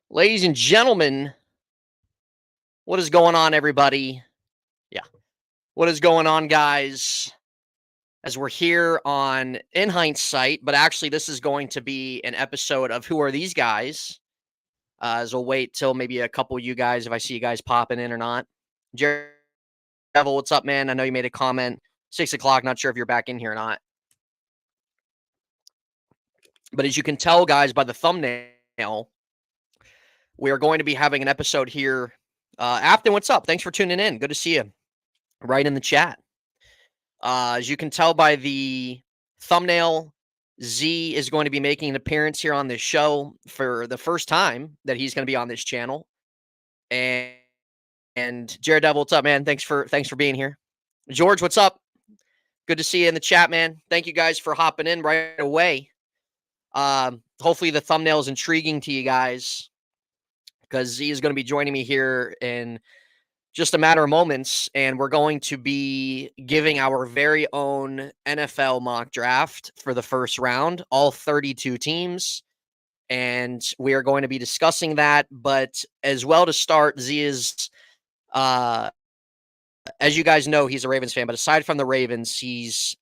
Ladies and gentlemen, what is going on, everybody? Yeah. What is going on, guys? As we're here on In Hindsight, but actually, this is going to be an episode of Who Are These Guys? As we'll wait till maybe a couple of you guys, if I see you guys popping in or not. Jared Devil, what's up, man? I know you made a comment. 6 o'clock. Not sure if you're back in here or not. But as you can tell, guys, by the thumbnail, we are going to be having an episode here. Afton, what's up? Thanks for tuning in. Good to see you. Right in the chat. As you can tell by the thumbnail, Z is going to be making an appearance here on this show for the first time that he's going to be on this channel. And Jared Devil, what's up, man? Thanks for being here. George, what's up? Good to see you in the chat, man. Thank you guys for hopping in right away. Hopefully the thumbnail is intriguing to you guys because Z is going to be joining me here in just a matter of moments, and we're going to be giving our very own NFL mock draft for the first round, all 32 teams, and we are going to be discussing that. But as well, to start, Z is, as you guys know, he's a Ravens fan, but aside from the Ravens, he's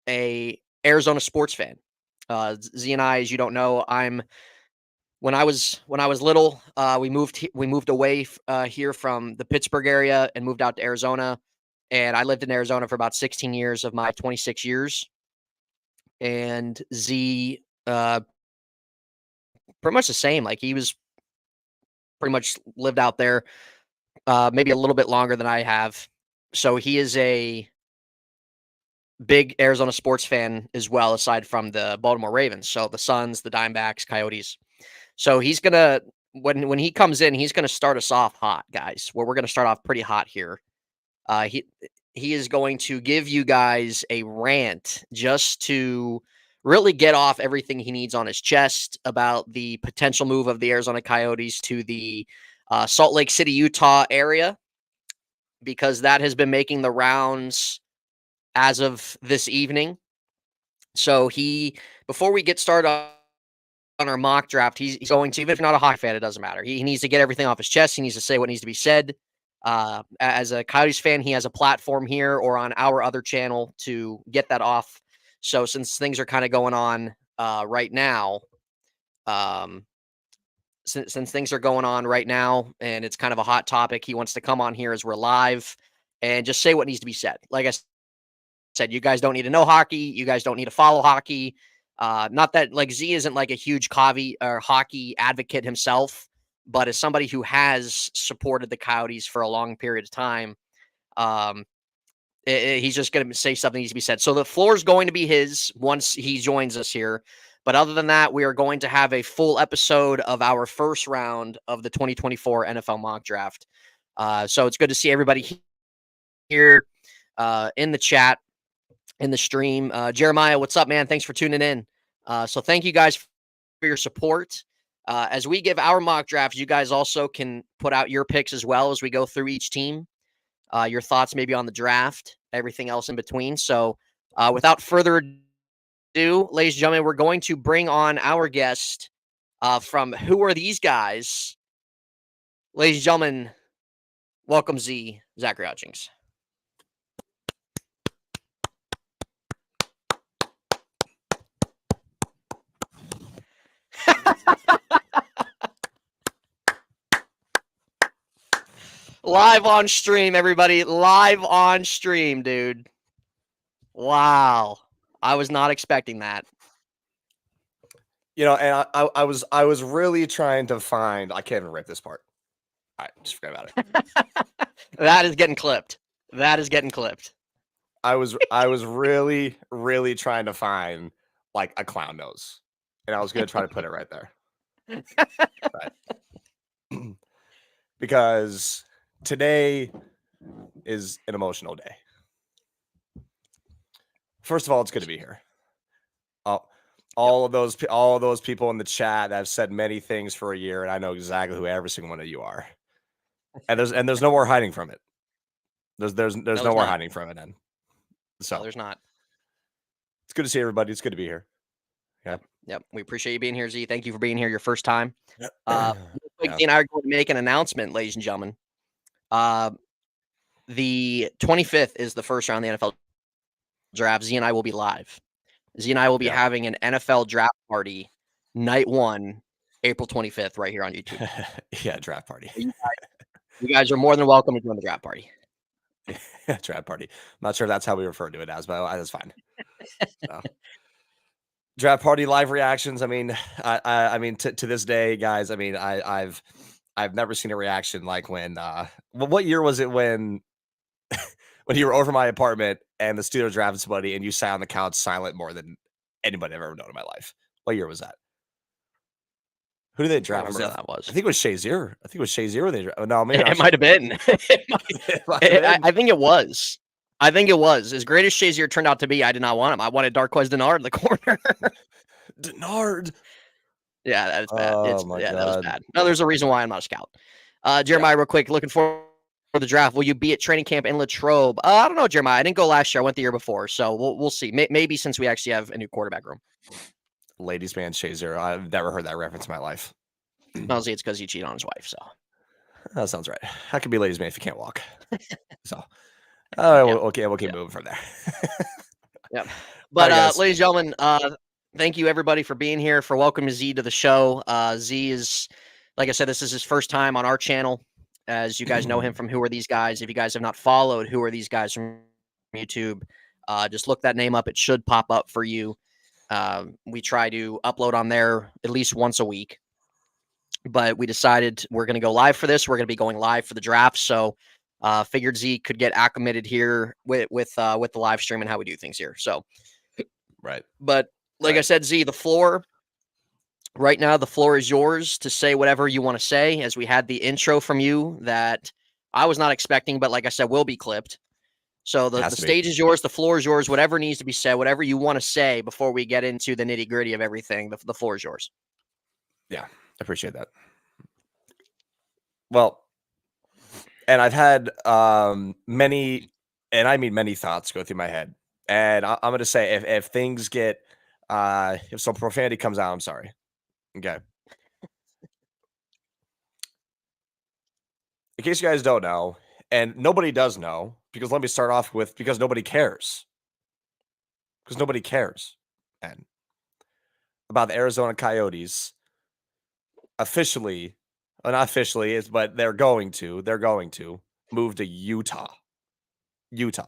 a Arizona sports fan. Z and I, as you don't know, when I was little, we moved away here from the Pittsburgh area and moved out to Arizona. And I lived in Arizona for about 16 years of my 26 years. And Z, pretty much the same. Like, he was pretty much lived out there, maybe a little bit longer than I have. So he is a big Arizona sports fan as well, aside from the Baltimore Ravens. So the Suns, the Diamondbacks, Coyotes. So he's gonna when he comes in, he's gonna start us off hot, guys. We're gonna start off pretty hot here. He is going to give you guys a rant just to really get off everything he needs on his chest about the potential move of the Arizona Coyotes to the Salt Lake City, Utah area, because that has been making the rounds as of this evening. So before we get started on our mock draft, he's going to, even if you're not a hockey fan, it doesn't matter. He needs to get everything off his chest. He needs to say what needs to be said. As a Coyotes fan, he has a platform here or on our other channel to get that off. So since things are kind of going on right now, since things are going on right now and it's kind of a hot topic, he wants to come on here as we're live and just say what needs to be said. Like I said, you guys don't need to know hockey. You guys don't need to follow hockey. Not that, like, Z isn't like a huge hockey advocate himself, but as somebody who has supported the Coyotes for a long period of time, he's just going to say something needs to be said. So the floor is going to be his once he joins us here. But other than that, we are going to have a full episode of our first round of the 2024 NFL mock draft. So it's good to see everybody here in the chat, in the stream. Jeremiah, what's up, man? Thanks for tuning in. So thank you guys for your support. As we give our mock drafts, you guys also can put out your picks as well as we go through each team. Your thoughts maybe on the draft, everything else in between. So without further ado, ladies and gentlemen, we're going to bring on our guest from Who Are These Guys? Ladies and gentlemen, welcome Zachary Hutchings. Live on stream, everybody. Live on stream, dude. Wow. I was not expecting that. You know, and I was really trying to find. I can't even rip this part. All right, just forget about it. That is getting clipped. That is getting clipped. I was really trying to find like a clown nose, and I was gonna try to put it right there. Right. Because today is an emotional day. First of all, it's good to be here. All of those people in the chat that have said many things for a year, and I know exactly who every single one of you are. And there's no more hiding from it. There's no more hiding from it. Then, so no, there's not. It's good to see everybody. It's good to be here. Yep. We appreciate you being here, Z. Thank you for being here your first time. quick, Z and I are going to make an announcement, ladies and gentlemen. The 25th is the first round of the NFL draft. Z and I will be live. Z and I will be having an NFL draft party night 1, April 25th, right here on YouTube. Yeah, draft party. You guys are more than welcome to join the draft party. Draft party. I'm not sure if that's how we refer to it as, but that's fine. So. Draft party live reactions. I mean, I mean, to this day, guys. I mean, I've never seen a reaction like when. What year was it when when you were over my apartment and the Steelers drafted somebody and you sat on the couch silent more than anybody I've ever known in my life? What year was that? Who did they draft? I that was. I think it was Shazier. I think it was Shazier. They no, maybe it might have been. I think it was. I think it was. As great as Shazier turned out to be, I did not want him. I wanted Darqueze Dennard in the corner. Dennard. Yeah, that's bad. Oh my God. That was bad. No, there's a reason why I'm not a scout. Jeremiah, real quick, looking forward for the draft. Will you be at training camp in Latrobe? I don't know, Jeremiah. I didn't go last year. I went the year before, so we'll see. Maybe since we actually have a new quarterback room. Ladies man Shazier. I've never heard that reference in my life. Mostly it's because he cheated on his wife. So that sounds right. How can be ladies man if you can't walk? So we'll keep moving from there. Yeah. But right, ladies and gentlemen, thank you everybody for being here, for welcoming Z to the show. Z is, like I said, this is his first time on our channel. As you guys know him from Who Are These Guys? If you guys have not followed Who Are These Guys from YouTube, just look that name up. It should pop up for you. We try to upload on there at least once a week. But we decided we're going to go live for this. We're going to be going live for the draft. So figured Z could get acclimated here with the live stream and how we do things here. So, right. But like I said, Z, the floor right now, the floor is yours to say whatever you want to say, as we had the intro from you that I was not expecting, but like I said, will be clipped. So the stage is yours. The floor is yours. Whatever needs to be said, whatever you want to say before we get into the nitty gritty of everything, the floor is yours. Yeah. Appreciate that. Well, and I've had many, and I mean many thoughts go through my head. And I'm going to say if things get, if some profanity comes out, I'm sorry. Okay. In case you guys don't know, and nobody does know, because let me start off with, because nobody cares. Because nobody cares. And about the Arizona Coyotes. Officially, not officially, but they're going to move to Utah. Yeah.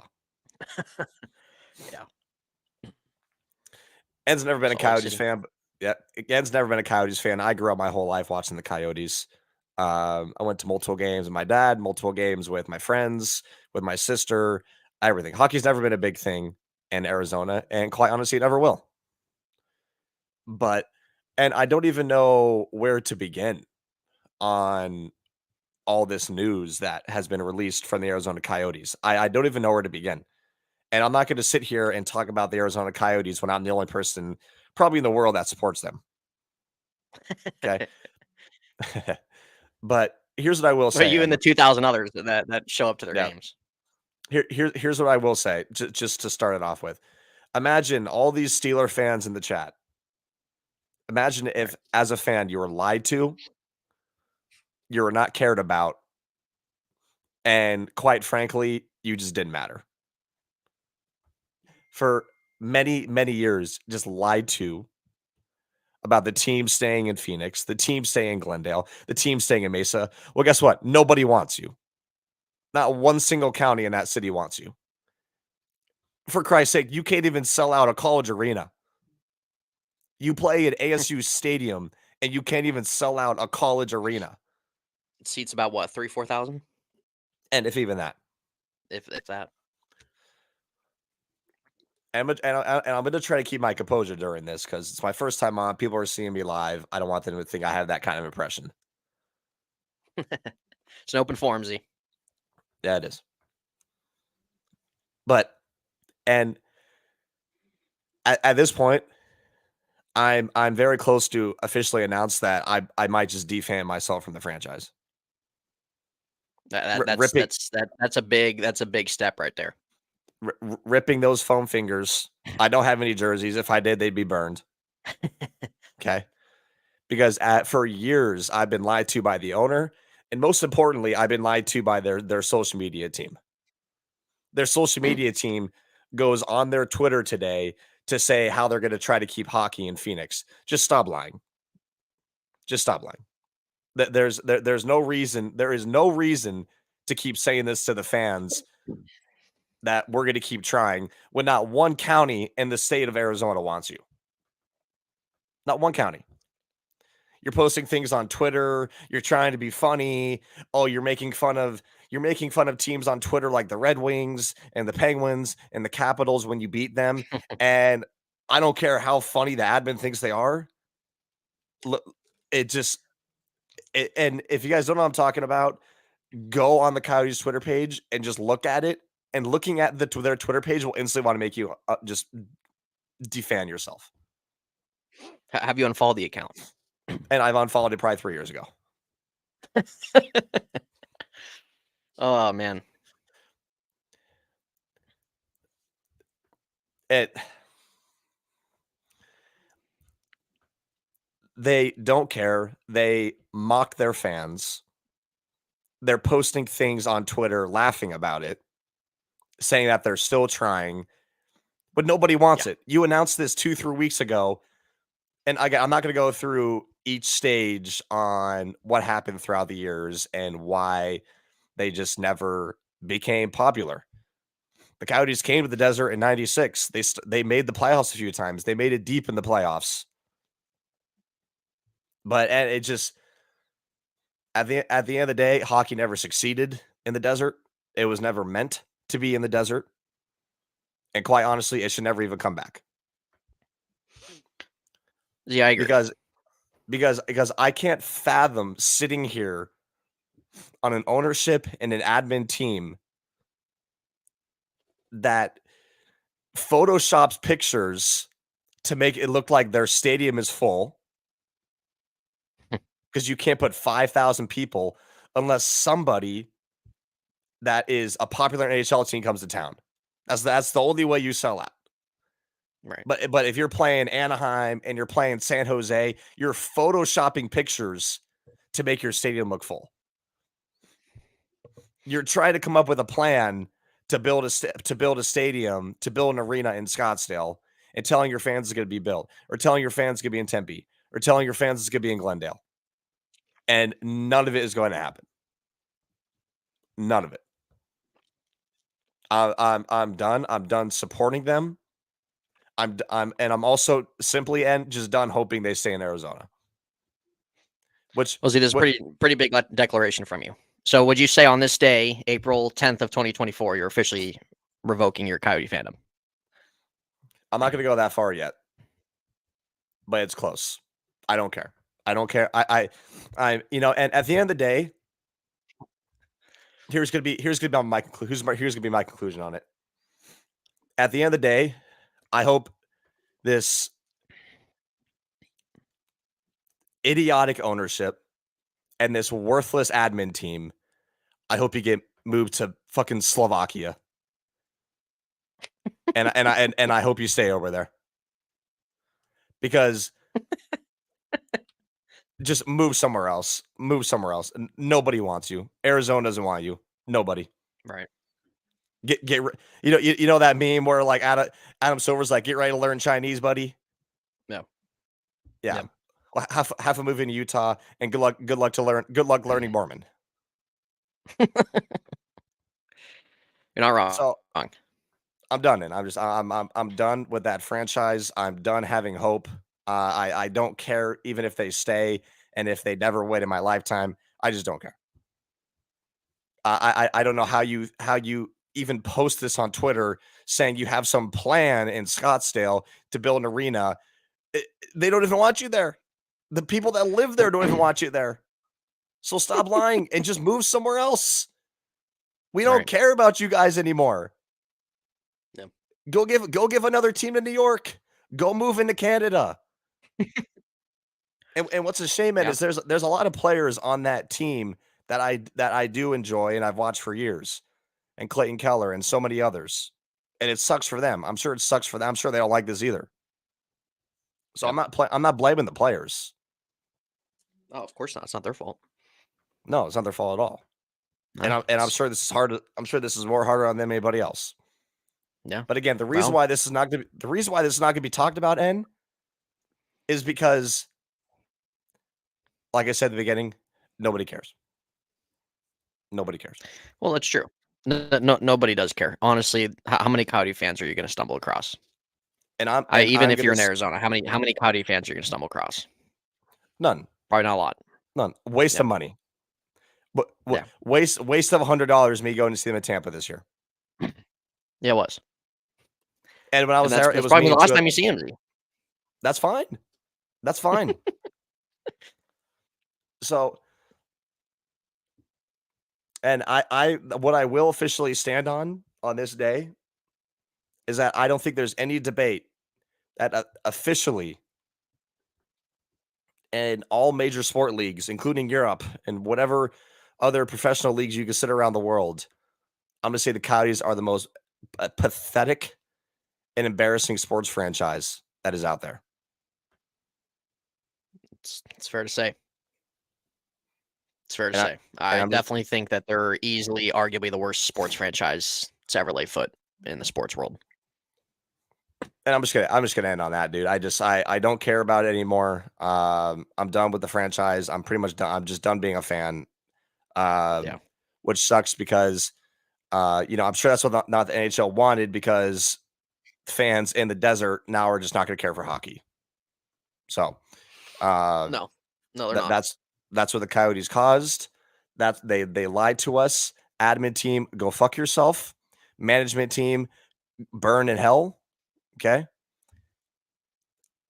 Ed's never been a Coyotes fan, but yeah, Ed's never been a Coyotes fan. I grew up my whole life watching the Coyotes. I went to multiple games with my dad, multiple games with my friends, with my sister, everything. Hockey's never been a big thing in Arizona, and quite honestly, it never will. And I don't even know where to begin on all this news that has been released from the Arizona Coyotes. I don't even know where to begin. And I'm not going to sit here and talk about the Arizona Coyotes when I'm the only person probably in the world that supports them. Okay. But here's what I will say. You and the 2,000 others that show up to their games. Here's what I will say, just to start it off with. Imagine all these Steeler fans in the chat. Imagine if, as a fan, you were lied to, you were not cared about, and quite frankly, you just didn't matter. For many, many years, just lied to about the team staying in Phoenix, the team staying in Glendale, the team staying in Mesa. Well, guess what? Nobody wants you. Not one single county in that city wants you. For Christ's sake, you can't even sell out a college arena. You play at ASU Stadium, and you can't even sell out a college arena. It seats about what, 3,000-4,000? And if even that. If that. And I'm going to try to keep my composure during this because it's my first time on. People are seeing me live. I don't want them to think I have that kind of impression. It's an open forum, Z. Yeah, it is. But, and at this point, I'm very close to officially announce that I might just defam myself from the franchise. That's a big step right there. Ripping those foam fingers. I don't have any jerseys. If I did, they'd be burned. Okay. because for years I've been lied to by the owner, and most importantly, I've been lied to by their social media team. Their social media team goes on their Twitter today to say how they're going to try to keep hockey in Phoenix. Just stop lying. Just stop lying. There's no reason. There is no reason to keep saying this to the fans that we're going to keep trying when not one county in the state of Arizona wants you. Not one county. You're posting things on Twitter. You're trying to be funny. Oh, you're making fun of teams on Twitter like the Red Wings and the Penguins and the Capitals when you beat them. And I don't care how funny the admin thinks they are. And if you guys don't know what I'm talking about, go on the Coyotes Twitter page and just look at it. And looking at their Twitter page will instantly want to make you just defan yourself. Have you unfollowed the account? And I've unfollowed it probably 3 years ago. Oh, man. They don't care. They mock their fans. They're posting things on Twitter laughing about it, saying that they're still trying, but nobody wants it. You announced this 2-3 weeks ago, and I'm not going to go through each stage on what happened throughout the years and why they just never became popular. The Coyotes came to the desert in '96. They made the playoffs a few times. They made it deep in the playoffs. But it just at the end of the day, hockey never succeeded in the desert. It was never meant to be in the desert. And quite honestly, it should never even come back. Yeah, I agree. Because I can't fathom sitting here on an ownership and an admin team that photoshops pictures to make it look like their stadium is full. Because you can't put 5,000 people unless somebody that is a popular NHL team comes to town. That's the only way you sell out. Right. But if you're playing Anaheim and you're playing San Jose, you're photoshopping pictures to make your stadium look full. You're trying to come up with a plan to build a stadium, to build an arena in Scottsdale, and telling your fans it's going to be built, or telling your fans it's going to be in Tempe, or telling your fans it's going to be in Glendale. And none of it is going to happen. None of it. I'm done. I'm done supporting them. I'm also simply just done hoping they stay in Arizona. This is pretty big declaration from you. So would you say on this day, April 10th of 2024, you're officially revoking your Coyote fandom? I'm not going to go that far yet, but it's close. I don't care. I don't care. And at the end of the day, here's gonna be my conclusion on it. At the end of the day, I hope this idiotic ownership and this worthless admin team, I hope you get moved to fucking Slovakia. and I hope you stay over there. Because just move somewhere else. Move somewhere else. Nobody wants you. Arizona doesn't want you. Nobody. Right. Get you know that meme where like Adam Silver's like, get ready to learn Chinese, buddy. No. Yeah. Well, have a move in Utah, and good luck learning Mormon. You're not wrong. So I'm done, and I'm done with that franchise. I'm done having hope. I don't care even if they stay and if they never win in my lifetime. I just don't care. I don't know how you even post this on Twitter saying you have some plan in Scottsdale to build an arena. They don't even want you there. The people that live there don't even want you there. So stop lying and just move somewhere else. We don't care about you guys anymore. Yeah. Go give another team to New York. Go move into Canada. and what's a shame, man, is there's a lot of players on that team that I do enjoy and I've watched for years. And Clayton Keller and so many others. And it sucks for them. I'm sure it sucks for them. I'm sure they don't like this either. So I'm not blaming the players. Oh, of course not. It's not their fault. No, it's not their fault at all. No, I'm sure this is hard. I'm sure this is more harder on them than anybody else. yeah. But again, the reason Well, why this is not going to be talked about, N, is because, like I said at the beginning, nobody cares. Nobody cares. well, that's true. Nobody does care. Honestly, how many Coyote fans are you going to stumble across? And Even if gonna you're in Arizona, how many Coyote fans are you going to stumble across? none. Probably not a lot. None. Waste Yep. of money. But Yeah. waste of $100 me going to see them in Tampa this year. Yeah, it was. And when I was there, it that's was probably me the and last two. time you see him. That's fine. That's fine. So, and what I will officially stand on this day is that I don't think there's any debate that officially in all major sport leagues, including Europe and whatever other professional leagues you consider around the world, I'm going to say the Coyotes are the most pathetic and embarrassing sports franchise that is out there. It's fair to say. It's fair to say. I definitely think that they're easily, arguably, the worst sports franchise to ever lay foot in the sports world. And I'm just gonna end on that, dude. I don't care about it anymore. I'm done with the franchise. I'm pretty much done. I'm just done being a fan. Yeah. Which sucks because, I'm sure that's what not the NHL wanted, because fans in the desert now are just not going to care for hockey. So, no, they're not. That's what the Coyotes caused. That they lied to us. Admin team, go fuck yourself. Management team, burn in hell. Okay.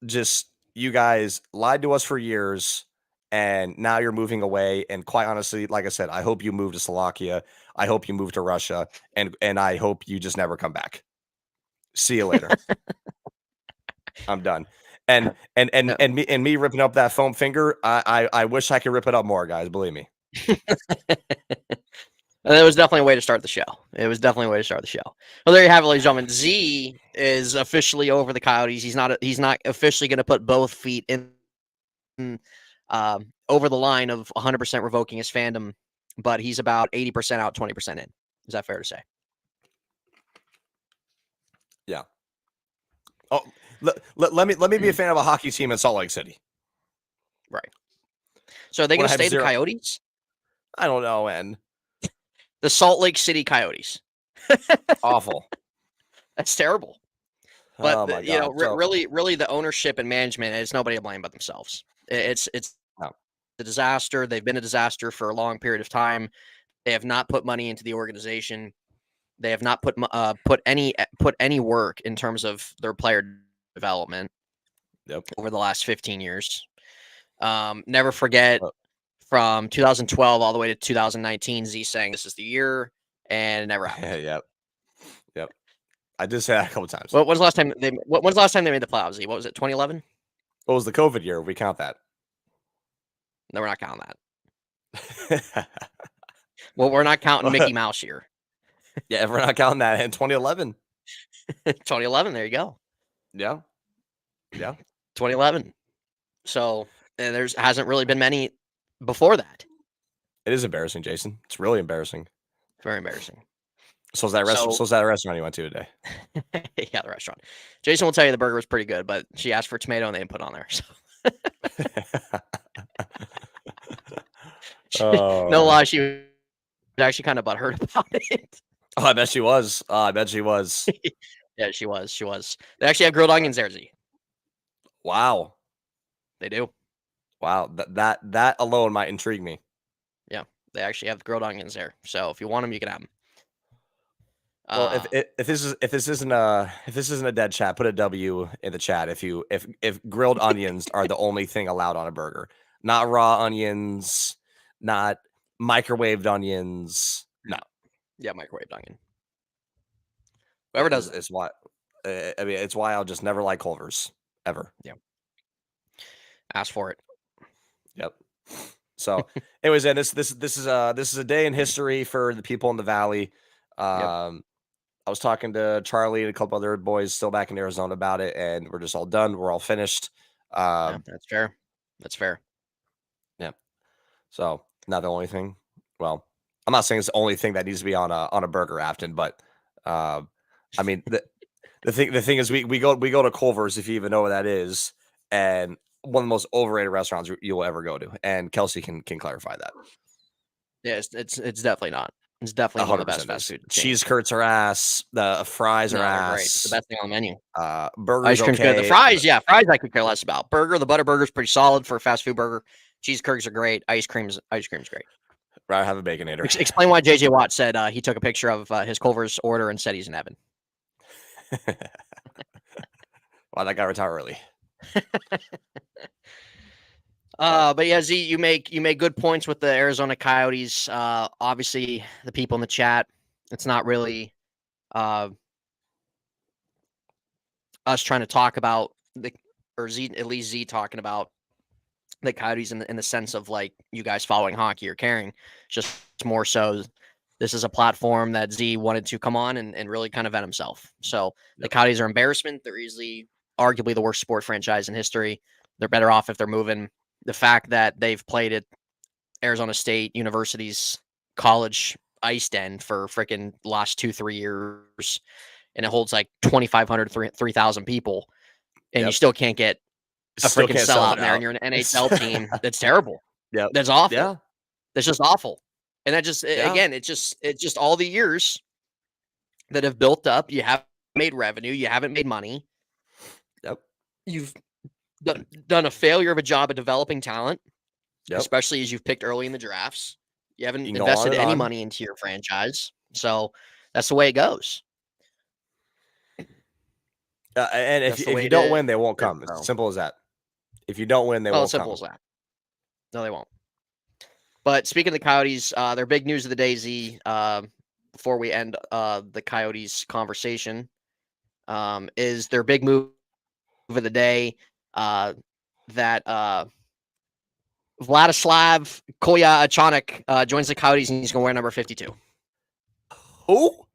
Just, you guys lied to us for years, and now you're moving away. And quite honestly, like I said, I hope you move to Slovakia. I hope you move to Russia, and I hope you just never come back. See you later. I'm done. And me ripping up that foam finger, I wish I could rip it up more, guys. Believe me. It was definitely a way to start the show. Well, there you have it, ladies and gentlemen. Z is officially over the Coyotes. He's not officially going to put both feet in over the line of 100% revoking his fandom, but he's about 80% out, 20% in. Is that fair to say? Yeah. Oh, let me be a fan of a hockey team in Salt Lake City. Right. So are they going to stay the Coyotes? I don't know, and the Salt Lake City Coyotes. Awful. That's terrible. But oh my God. really, the ownership and management, it's nobody to blame but themselves. It's a disaster. They've been a disaster for a long period of time. They have not put money into the organization. They have not put any work in terms of their player development. Yep. Over the last 15 years. Never forget, from 2012 all the way to 2019, Z saying this is the year, and it never happened. Yep. I did say that a couple times. When's the last time they made the playoffs? Z? What was it? 2011? What was the COVID year? We count that. No, we're not counting that. Well, we're not counting Mickey Mouse year. Yeah, we're not counting that in 2011. 2011, there you go. Yeah. 2011. So there's hasn't really been many before that. It is embarrassing, Jason. It's really embarrassing. Very embarrassing. So is that restaurant you went to today? Yeah, the restaurant. Jason will tell you the burger was pretty good, but she asked for tomato and they didn't put on there. So. No lie, she was actually kind of butthurt about it. Oh, I bet she was. Yeah, she was. They actually have grilled onions there, Z. Wow. They do. Wow. That alone might intrigue me. Yeah, they actually have grilled onions there. So if you want them, you can have them. Well, if this isn't a dead chat, put a W in the chat if grilled onions are the only thing allowed on a burger, not raw onions, not microwaved onions. No. Yeah, microwaved onion. Whoever does it's why. It's why I'll just never like Culver's ever. Yeah. Ask for it. Yep. So, anyways, and this is a day in history for the people in the Valley. I was talking to Charlie and a couple other boys still back in Arizona about it, and we're just all done. We're all finished. Yeah, that's fair. Yeah. So not the only thing. Well, I'm not saying it's the only thing that needs to be on a burger, Afton, but I mean the thing is we go to Culver's, if you even know what that is, and one of the most overrated restaurants you'll ever go to. And Kelsey can clarify that. Yeah, it's definitely not. It's definitely one of the best 100% fast is. food chains. Cheese curds are ass. The fries are No, they're great. It's the ass. best thing on the menu. Burgers Ice cream's good. The okay. fries, yeah, fries I could care less about. Burger, the butter burger's pretty solid for a fast food burger. Cheese curds are great. Ice cream's great. Rather have a Baconator. Explain why JJ Watt said he took a picture of his Culver's order and said he's in heaven. Wow, that got retired early. But yeah, Z, you make good points with the Arizona Coyotes. Obviously, the people in the chat, it's not really us trying to talk about or Z, at least Z talking about the Coyotes in the sense of like you guys following hockey or caring. Just more so, this is a platform that Z wanted to come on and really kind of vent himself. So the Coyotes are embarrassment. They're easily, arguably the worst sport franchise in history. They're better off if they're moving. The fact that they've played at Arizona State University's college ice den for freaking last 2-3 years, and it holds like 2,500, 3,000 people, and you still can't get a Still freaking can't sell sellout it there, out. and you're an NHL team. That's terrible. Yeah, That's awful. yeah. That's just awful. And that just again, it's just all the years that have built up. You haven't made revenue. You haven't made money. Yep. You've done a failure of a job at developing talent, Yep. especially as you've picked early in the drafts. You haven't You can go on invested and any on. money into your franchise. So that's the way it goes. And That's if the way you it don't is. win, they won't come. It's as simple as that. If you don't win, they won't As simple come. as that. No, they won't. But speaking of the Coyotes, their big news of the day, Z, before we end the Coyotes conversation, is their big move of the day that Vladislav Kolyachonok joins the Coyotes and he's going to wear number 52. Who?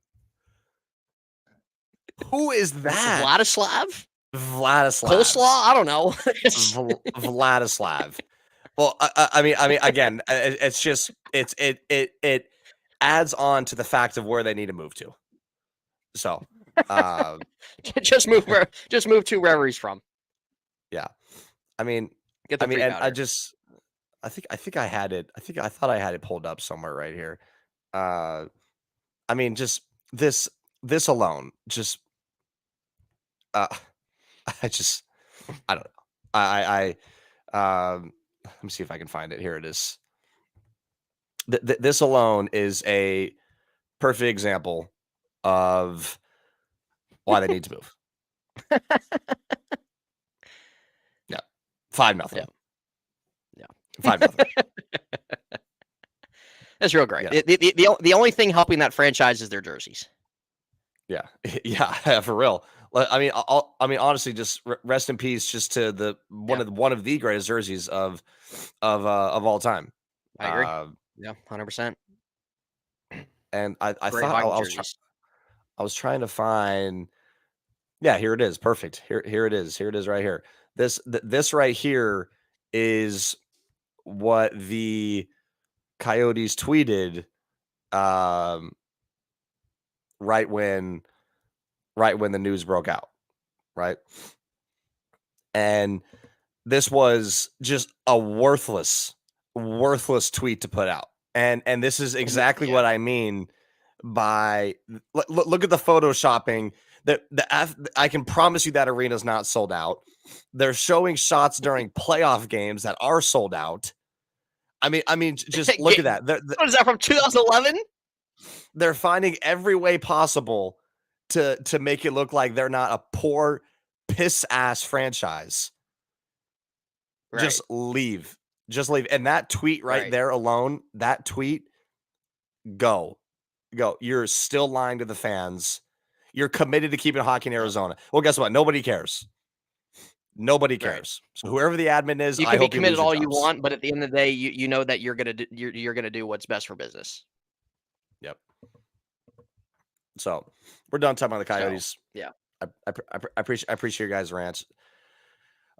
Who is that? Vladislav? Vladislav. I don't know. Vladislav. Well, I mean, again, it's just it adds on to the fact of where they need to move to. So, just move to wherever he's from. Yeah, I mean, Get the and I think I had it. I thought I had it pulled up somewhere right here. I mean, just this alone, just I don't know. Let me see if I can find it. Here it is. This alone is a perfect example of why they need to move. Yeah, 5-0. Yeah. 5-0. That's real great. Yeah. The only thing helping that franchise is their jerseys. Yeah, yeah, for real. I mean, honestly, just rest in peace, just to the one of the greatest jerseys of all time. I agree. Yeah, 100%. And I thought I was trying to find. Yeah, here it is. Perfect. Here it is. Here it is right here. This right here is what the Coyotes tweeted right when the news broke out, right? And this was just a worthless tweet to put out. And this is exactly what I mean by look at the photoshopping. I can promise you that arena's not sold out. They're showing shots during playoff games that are sold out. I mean, just look at that. What is that, from 2011? They're finding every way possible to make it look like they're not a poor piss ass franchise. Right. Just leave. And that tweet right there alone, that tweet, go. You're still lying to the fans. You're committed to keeping hockey in Arizona. Well, guess what? Nobody cares. Nobody cares. Right. So whoever the admin is, you can be committed all you want, but at the end of the day, you know that you're gonna do what's best for business. Yep. So we're done talking about the Coyotes. So, yeah. I appreciate your guys' rants.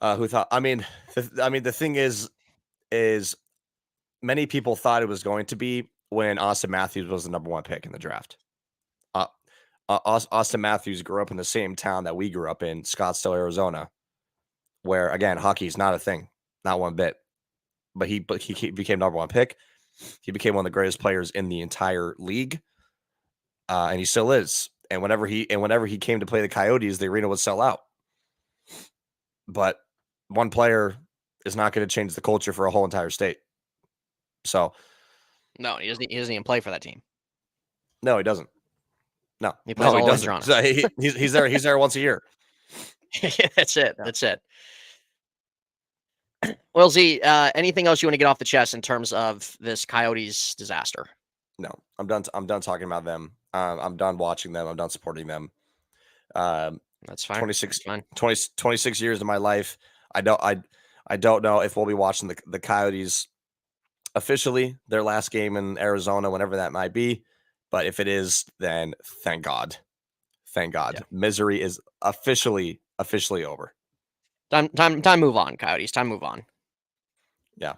Who thought? I mean, the thing is many people thought it was going to be when Austin Matthews was the number 1 pick in the draft. Austin Matthews grew up in the same town that we grew up in, Scottsdale, Arizona, where again hockey is not a thing, not one bit. But he became number 1 pick. He became one of the greatest players in the entire league, and he still is. And whenever he came to play the Coyotes, the arena would sell out. But one player is not going to change the culture for a whole entire state. So no, he doesn't even play for that team. No, he doesn't. No, he plays all doesn't. in Toronto. So he's there. He's there once a year. Yeah, that's it. Yeah. That's it. Well, Z, anything else you want to get off the chest in terms of this Coyotes disaster? No, I'm done. I'm done talking about them. I'm done watching them. I'm done supporting them. That's fine. 26 years of my life. I don't know if we'll be watching the Coyotes officially their last game in Arizona, whenever that might be. But if it is, then thank God. Thank God. Yeah. Misery is officially over. Time to move on, Coyotes. Time to move on. Yeah.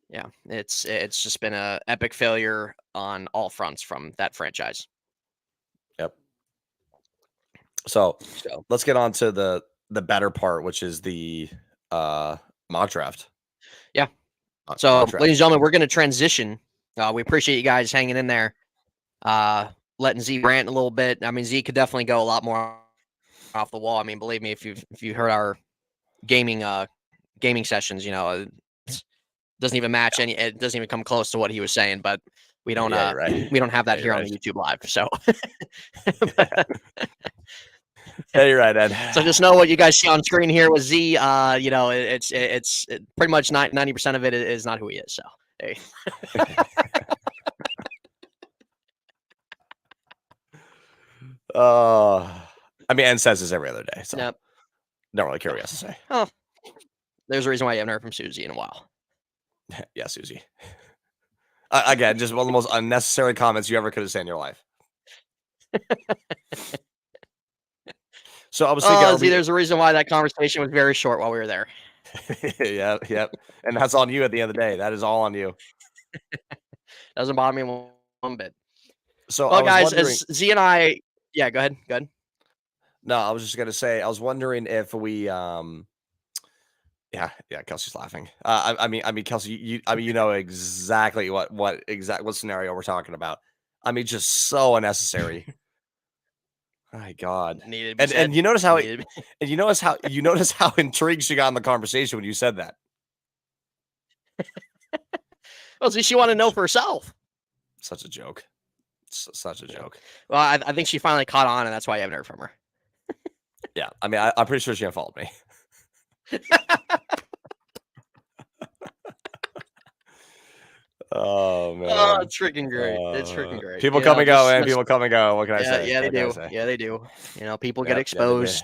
Yeah. It's just been a epic failure on all fronts from that franchise. Yep. So let's get on to the better part, which is the mock draft. Yeah. So, ladies and gentlemen, we're going to transition. We appreciate you guys hanging in there, letting Z rant a little bit. I mean, Z could definitely go a lot more off the wall. I mean, believe me, if you heard our gaming sessions, you know, it doesn't even match any. It doesn't even come close to what he was saying. But we don't we don't have that here on the YouTube live. So. Yeah, you're right, Ed. So just know what you guys see on screen here with Z. You know, it's pretty much 90% of it is not who he is. So, hey. I mean, Ed says this every other day, so Yep. Don't really care what he has to say. Oh, there's a reason why you haven't heard from Susie in a while. Yeah, Susie. Again, just one of the most unnecessary comments you ever could have said in your life. So I was thinking, there's a reason why that conversation was very short while we were there. Yep. And that's on you at the end of the day. That is all on you. Doesn't bother me one bit. So, well, guys, as Z and I, yeah, go ahead. No, I was just gonna say, I was wondering if we, yeah, Kelsey's laughing. I mean, Kelsey, you know exactly what scenario we're talking about. I mean, just so unnecessary. My God. And you notice how intrigued she got in the conversation when you said that. Well, see, she wanted to know for herself. Such a joke. Such a joke. Well, I think she finally caught on, and that's why I haven't heard from her. Yeah, I mean, I'm pretty sure she unfollowed me. Oh man! Oh, it's freaking great! It's freaking great. People come and go, man. People come and go. What can I say? Yeah, they do. Yeah, they do. You know, people get exposed.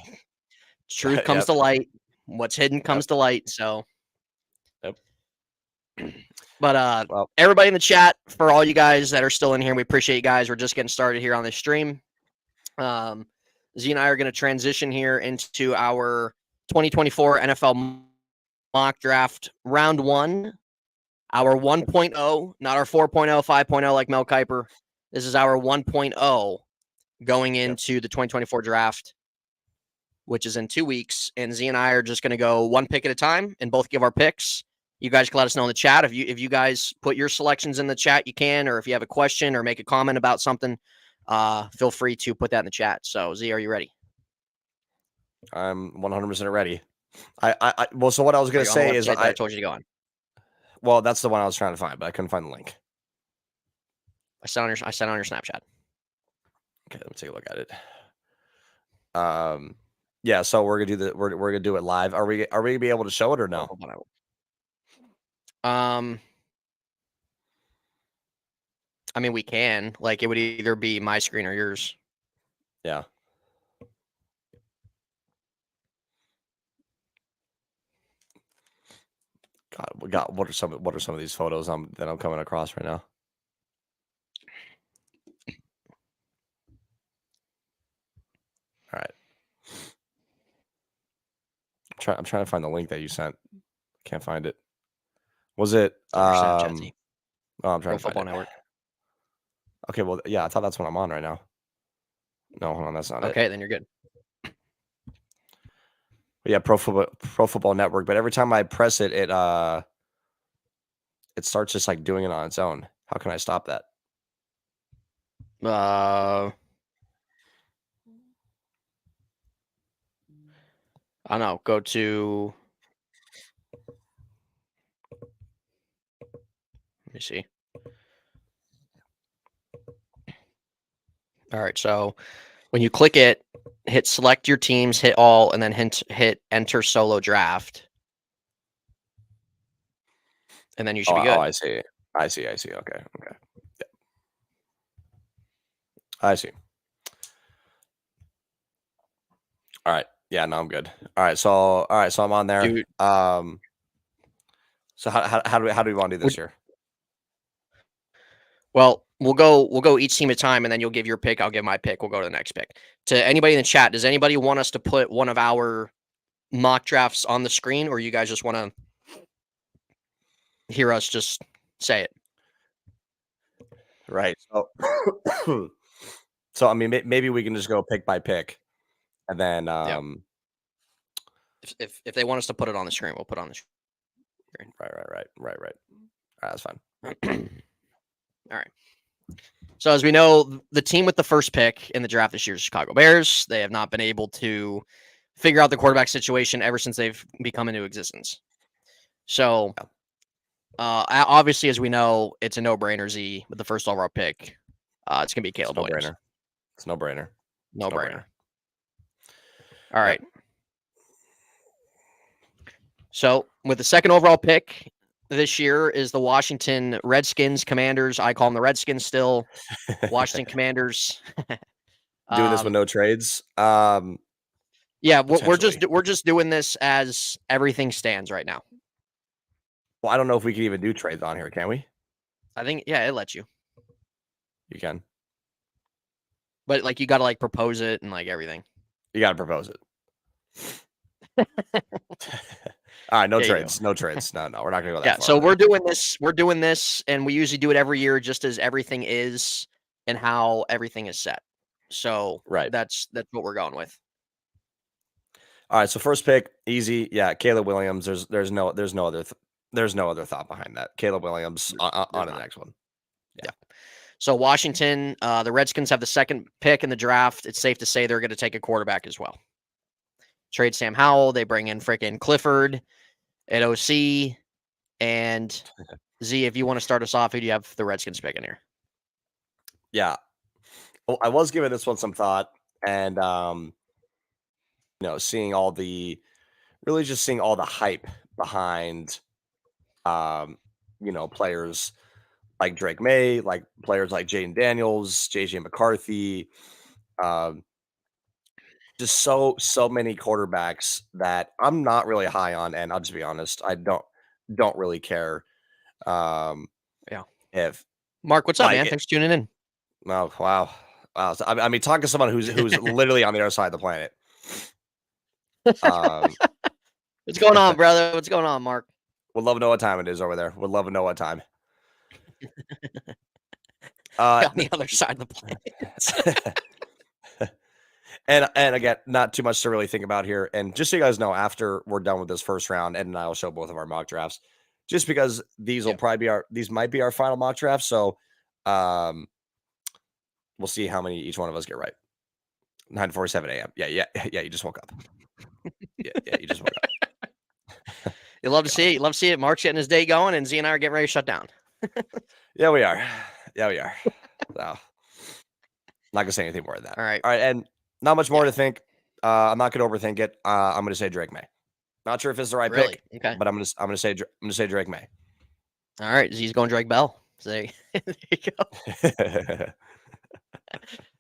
Truth comes to light. What's hidden comes to light. So. Yep. But everybody in the chat, for all you guys that are still in here, we appreciate you guys. We're just getting started here on this stream. Z and I are going to transition here into our 2024 NFL mock draft round 1. Our 1.0, not our 4.0, 5.0 like Mel Kiper. This is our 1.0 going into the 2024 draft, which is in 2 weeks. And Z and I are just going to go one pick at a time and both give our picks. You guys can let us know in the chat. If you guys put your selections in the chat, you can. Or if you have a question or make a comment about something, feel free to put that in the chat. So, Z, are you ready? I'm 100% ready. Well, so what I was going to say is I told you to go on. Well, that's the one I was trying to find, but I couldn't find the link. I sent on your Snapchat. Okay, let me take a look at it. Yeah, so we're gonna do it live. Are we gonna be able to show it or no? I mean, we can. Like, it would either be my screen or yours. Yeah. God, what are some of these photos that I'm coming across right now? All right. I'm trying to find the link that you sent. Can't find it. Was it Oh, I'm Pro trying to find Football it. Network. Okay, well, yeah, I thought that's what I'm on right now. No, hold on, that's not it. Okay, then you're good. Yeah, Pro Football Network. But every time I press it, it starts just like doing it on its own. How can I stop that? I don't know. Go to. Let me see. All right, so when you click it, hit select your teams, hit all, and then hit enter solo draft, and then you should be good. Oh, I see. Okay. Yeah. I see. All right. Yeah, no, I'm good. All right, so I'm on there. Dude. So how do we want to do this here? Well, we'll go each team at a time, and then you'll give your pick. I'll give my pick. We'll go to the next pick. To anybody in the chat, does anybody want us to put one of our mock drafts on the screen, or you guys just want to hear us just say it? Right. So I mean, maybe we can just go pick by pick, and then If they want us to put it on the screen, we'll put it on the screen. Right. That's fine. All right. So as we know, the team with the first pick in the draft this year is Chicago Bears. They have not been able to figure out the quarterback situation ever since they've become into existence. So obviously, as we know, it's a no-brainer, Z, with the first overall pick. It's going to be Caleb Williams. It's no brainer. No-brainer. All right. So with the second overall pick this year is the Washington Redskins Commanders. I call them the Redskins still. Washington Commanders. Doing this with no trades. Yeah, we're just doing this as everything stands right now. Well, I don't know if we can even do trades on here, can we? I think it lets you. You can. But like you got to like propose it and like everything. You got to propose it. All right, no trades. No, we're not going to go that far. Yeah, so we're doing this and we usually do it every year just as everything is and how everything is set. So that's what we're going with. All right, so first pick, easy. Yeah, Caleb Williams. There's no other thought behind that. Caleb Williams on to the next one. Yeah. So Washington, the Redskins have the second pick in the draft. It's safe to say they're going to take a quarterback as well. Trade Sam Howell. They bring in freaking Clifford at OC. And Z, if you want to start us off, who do you have the Redskins picking here? Yeah. Well, I was giving this one some thought, and seeing all the hype behind players like Drake May, like players like Jaden Daniels, JJ McCarthy, just so many quarterbacks that I'm not really high on, and I'll just be honest, I don't really care. If Mark, what's up, man? Thanks for tuning in. Oh, wow. So, I mean, talk to someone who's literally on the other side of the planet. What's going on, brother? What's going on, Mark? Would love to know what time it is over there. Would love to know what time. On the other side of the planet. And again, not too much to really think about here. And just so you guys know, after we're done with this first round, Ed and I will show both of our mock drafts, just because these will probably be these might be our final mock drafts. So we'll see how many each one of us get right. 9:47 a.m. Yeah. You just woke up. Yeah, you just woke up. You love to see it. You love to see it. Mark's getting his day going, and Z and I are getting ready to shut down. Yeah, we are. So, not gonna say anything more than that. All right, and not much more to think. I'm not gonna overthink it. I'm gonna say Drake May. Not sure if it's the right pick, okay, but I'm gonna say Drake May. All right, Z's going Drake Bell. So there you go.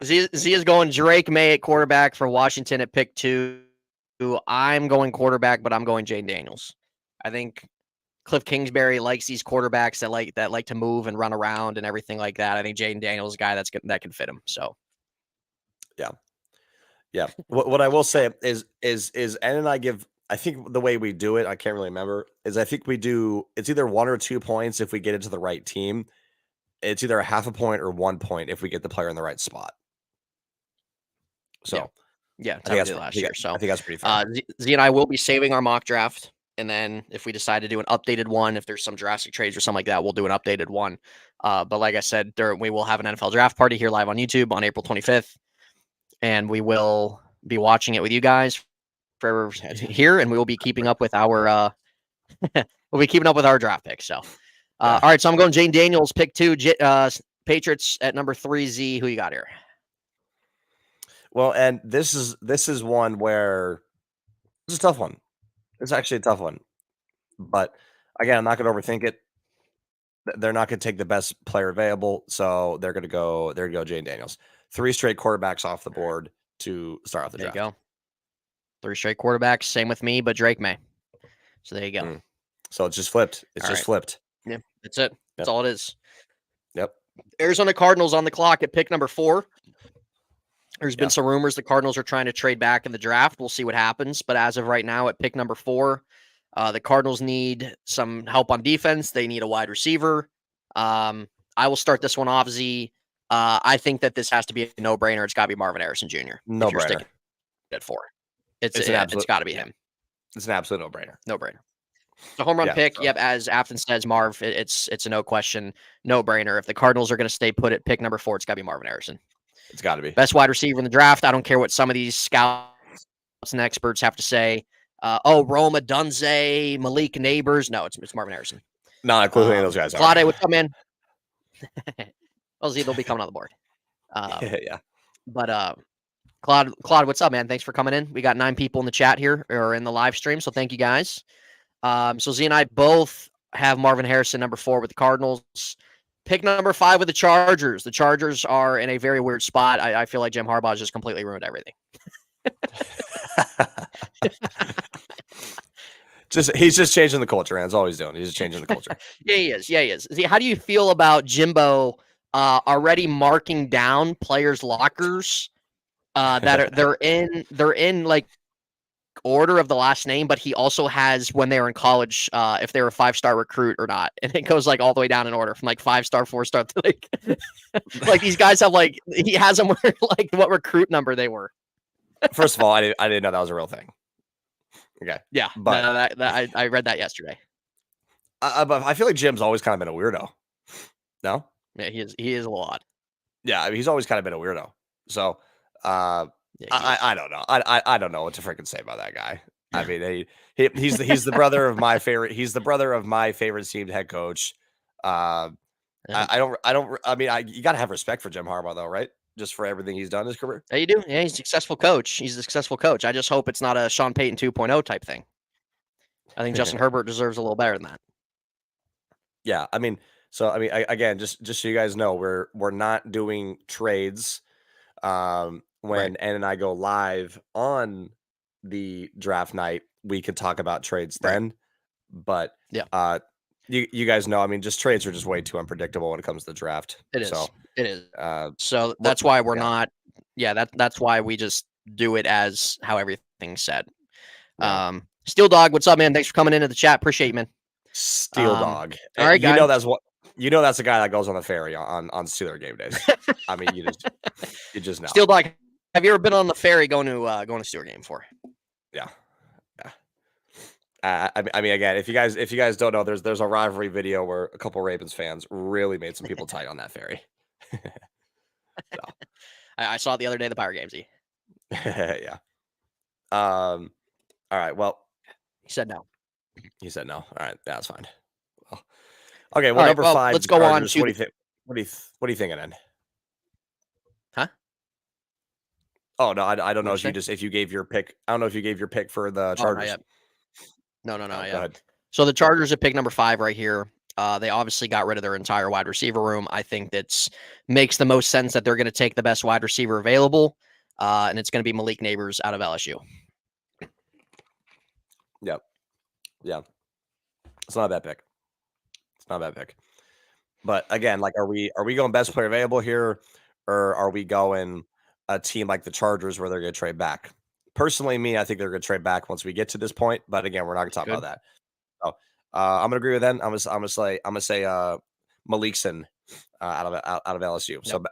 Z is going Drake May at quarterback for Washington at pick 2. I'm going quarterback, but I'm going Jaden Daniels. I think Cliff Kingsbury likes these quarterbacks that like to move and run around and everything like that. I think Jaden Daniels is a guy that can fit him. So, yeah. What I will say is Ed and I give. I think the way we do it, I can't really remember, is I think we do. It's either 1 or 2 points if we get into the right team, it's either a half a point or 1 point if we get the player in the right spot. So yeah, I think that's last year. So I think that's pretty fair. Z and I will be saving our mock draft. And then if we decide to do an updated one, if there's some drastic trades or something like that, we'll do an updated one. But like I said, we will have an NFL draft party here live on YouTube on April 25th. And we will be watching it with you guys for here. And we will be keeping up with our we'll be keeping up with our draft picks. So all right, so I'm going Jane Daniels, pick 2, Patriots at number 3. Z, who you got here? Well, and this is one where it's a tough one. It's actually a tough one. But again, I'm not going to overthink it. They're not going to take the best player available, so they're going to go Jane Daniels. 3 straight quarterbacks off the board to start off the draft. There you go. 3 straight quarterbacks, same with me, but Drake may. So there you go. So it's just flipped. It's just flipped. Yeah, that's it. That's all it is. Yep. Arizona Cardinals on the clock at pick number 4. There's been some rumors the Cardinals are trying to trade back in the draft. We'll see what happens. But as of right now, at pick number 4, the Cardinals need some help on defense. They need a wide receiver. I will start this one off, Z. I think that this has to be a no-brainer. It's got to be Marvin Harrison Jr. No-brainer. At 4. It's got to be him. It's an absolute no-brainer. No-brainer. The home run pick, as Afton says, Marv, it's a no question, no-brainer. If the Cardinals are going to stay put at pick number 4, it's got to be Marvin Harrison. It's got to be. Best wide receiver in the draft. I don't care what some of these scouts and experts have to say. Roma, Dunze, Malik Neighbors. No, it's Marvin Harrison. Not including any of those guys. Claude, what's up, man? Well, Z, they'll be coming on the board. But Claude, what's up, man? Thanks for coming in. We got 9 people in the chat here or in the live stream, so thank you guys. So Z and I both have Marvin Harrison number 4 with the Cardinals. Pick number 5 with the Chargers. The Chargers are in a very weird spot. I feel like Jim Harbaugh has just completely ruined everything. He's just changing the culture, and that's all he's doing. He's just changing the culture. Yeah, he is. See, how do you feel about Jimbo already marking down players' lockers that they're in like order of the last name, but he also has when they were in college if they were a 5-star recruit or not, and it goes like all the way down in order from like 5-star, 4-star to like like these guys have like he has them where like what recruit number they were. First of all, I didn't know that was a real thing. Okay. Yeah, but I read that yesterday. But I feel like Jim's always kind of been a weirdo. No? Yeah, he is a little odd. Yeah, I mean, he's always kind of been a weirdo. So I don't know. I don't know what to freaking say about that guy. I mean, he's the brother of my favorite. He's the brother of my favorite team head coach. I mean, you got to have respect for Jim Harbaugh, though, right? Just for everything he's done in his career. Yeah, you do. Yeah, he's a successful coach. He's a successful coach. I just hope it's not a Sean Payton 2.0 type thing. I think Justin Herbert deserves a little better than that. Yeah, I mean, again, just so you guys know, we're not doing trades. When N and I go live on the draft night, we can talk about trades then. But you guys know, I mean, just trades are just way too unpredictable when it comes to the draft. It is. So that's why we're not. Yeah, that's why we just do it as how everything's said. Yeah. Steel Dog, what's up, man? Thanks for coming into the chat. Appreciate you, man. Steel Dog. All right, guys. That's the guy that goes on the ferry on Steeler game days. I mean, you just know. Steel Dog, have you ever been on the ferry going to Steeler game before? Yeah. I mean, again, if you guys don't know, there's a rivalry video where a couple Ravens fans really made some people tight on that ferry. So. I saw it the other day at the Power Games. Yeah. All right. Well, he said no. All right, that's fine. Well, okay. Well, number 5. Let's go on to. What do you thinking then? Huh? Oh no, I don't know if you gave your pick. I don't know if you gave your pick for the Chargers. No. Go ahead. So the Chargers at pick number 5 right here. They obviously got rid of their entire wide receiver room. I think that makes the most sense that they're going to take the best wide receiver available, and it's going to be Malik Neighbors out of LSU. Yep. Yeah. It's not a bad pick. But again, like, are we going best player available here, or are we going a team like the Chargers where they're going to trade back? Personally, I think they're going to trade back once we get to this point. But again, we're not going to talk about that. So I'm going to agree with them. I'm going to say Malikson out of LSU. Yep. So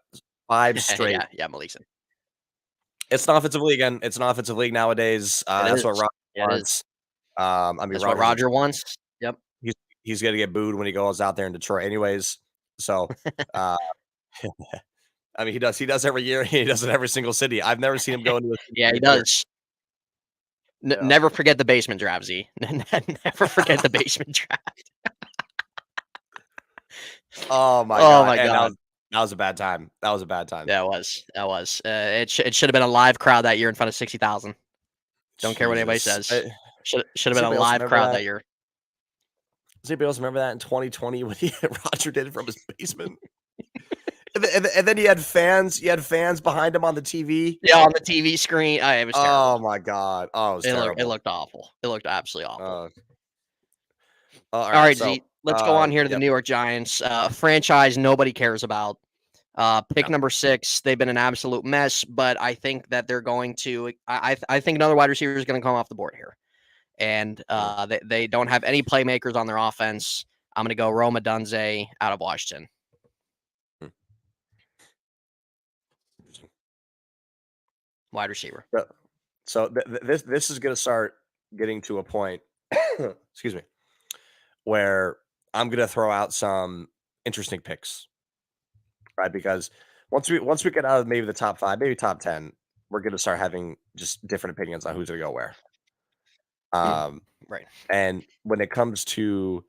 5 straight. yeah, Malik's in. It's an offensive league, and it's an offensive league nowadays. It That's what is. Roger It is. wants. I mean, That's what Roger's Roger wants. Yep. he's gonna get booed when he goes out there in Detroit, anyways. So, uh, I mean, he does every year. He does it every single city. I've never seen him go into a city Yeah, he this year. does. Yeah. Never forget the basement draft, Z. Never forget the basement draft. Oh my Oh god! my And god. that was a bad time. That was a bad time. That was. It should have been a live crowd that year in front of 60,000. Don't care what anybody Jesus. says. Should have Does been a anybody else live remember crowd that? that year. Does anybody else remember that in 2020 when Roger did it from his basement? And then he had fans behind him on the TV. Yeah, on the TV screen. It was terrible. Oh my god! Oh, it was terrible. It looked awful. It looked absolutely awful. All right, so, Z. Let's go on here to the yep. New York Giants. Franchise nobody cares about. Pick number 6. They've been an absolute mess, but I think that they're going to. I think another wide receiver is going to come off the board here, and they don't have any playmakers on their offense. I'm going to go Rome Odunze out of Washington. Wide receiver. So this is going to start getting to a point, excuse me, where I'm going to throw out some interesting picks, right? Because once we get out of maybe the top 5, maybe top 10, we're going to start having just different opinions on who's going to go where. Right. And when it comes to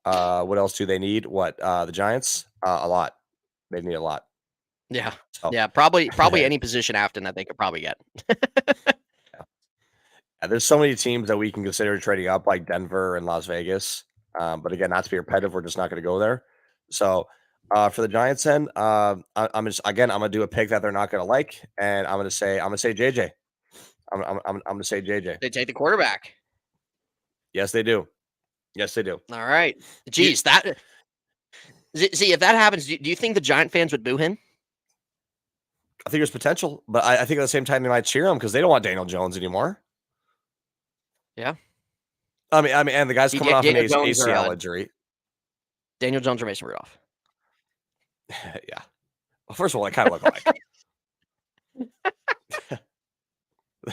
what else do they need? The Giants? A lot. They need a lot. Yeah. So, Yeah. Probably any position Afton that they could probably get. Yeah, there's so many teams that we can consider trading up, like Denver and Las Vegas. But again, not to be repetitive, we're just not going to go there. So for the Giants, then I'm gonna do a pick that they're not going to like, and I'm gonna say JJ. I'm gonna say JJ. They take the quarterback. Yes, they do. Yes, they do. All right. Geez, see, if that happens, do you think the Giant fans would boo him? I think there's potential, but I think at the same time they might cheer him because they don't want Daniel Jones anymore. Yeah. I mean, and the guy's coming off an ACL injury. Daniel Jones or Mason Rudolph? Yeah. Well, first of all, they kind of look alike.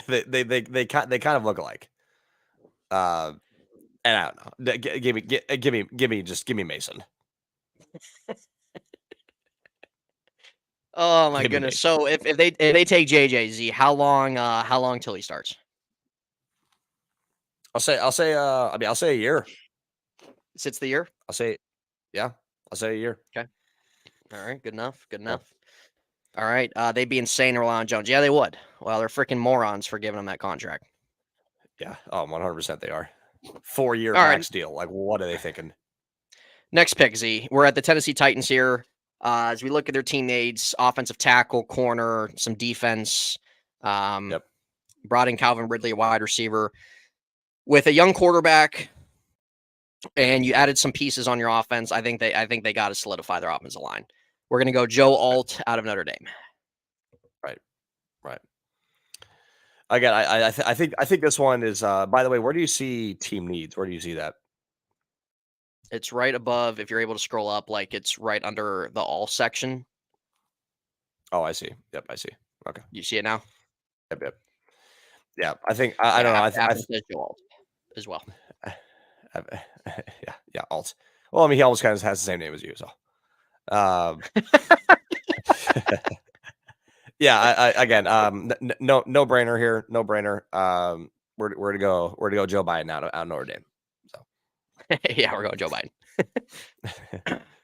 they kind of look alike. And I don't know. Give me Mason. Oh my goodness! So if they take JJZ, how long till he starts? I'll say a year. Sits the year? I'll say a year. Okay. All right. Good enough. All right. They'd be insane to rely on Jones. Yeah, they would. Well, they're freaking morons for giving him that contract. Yeah. Oh, 100% they are. 4-year max deal. Like, what are they thinking? Next pick, Z. We're at the Tennessee Titans here. As we look at their team needs, offensive tackle, corner, some defense. Brought in Calvin Ridley, a wide receiver. With a young quarterback, and you added some pieces on your offense, I think they got to solidify their offensive line. We're going to go Joe Alt out of Notre Dame. Right. Again, I think this one is. By the way, where do you see team needs? Where do you see that? It's right above. If you're able to scroll up, like it's right under the all section. Oh, I see. Yep, I see. Okay, you see it now. Yep. Yeah, I think I don't know. I think Joe Alt as well. Yeah, Alt. Well, I mean, he almost kind of has the same name as you, so. Yeah, again, no brainer here, no brainer. We're to go Joe Biden out of Notre Dame. So. Yeah, we're going Joe Biden.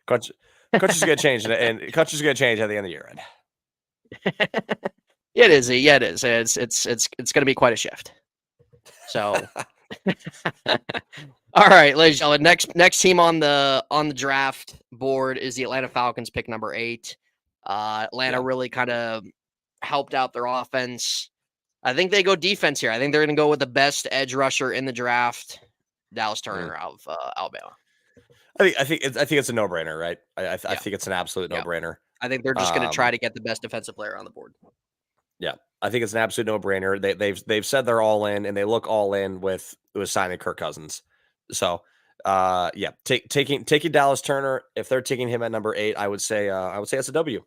Country's gonna change, and country's gonna change at the end of the year. It is. Yeah, it is. It's gonna be quite a shift. So. All right, ladies and gentlemen. Next team on the draft board is the Atlanta Falcons, pick number 8. Atlanta really kind of helped out their offense. I think they go defense here. I think they're going to go with the best edge rusher in the draft, Dallas Turner out of Alabama. I think it's a no-brainer, right? I think it's an absolute no-brainer. I think they're just going to try to get the best defensive player on the board. Yeah, I think it's an absolute no-brainer. They've said they're all in, and they look all in with signing Kirk Cousins. So Yeah, taking Dallas Turner. If they're taking him at number 8, I would say that's a W.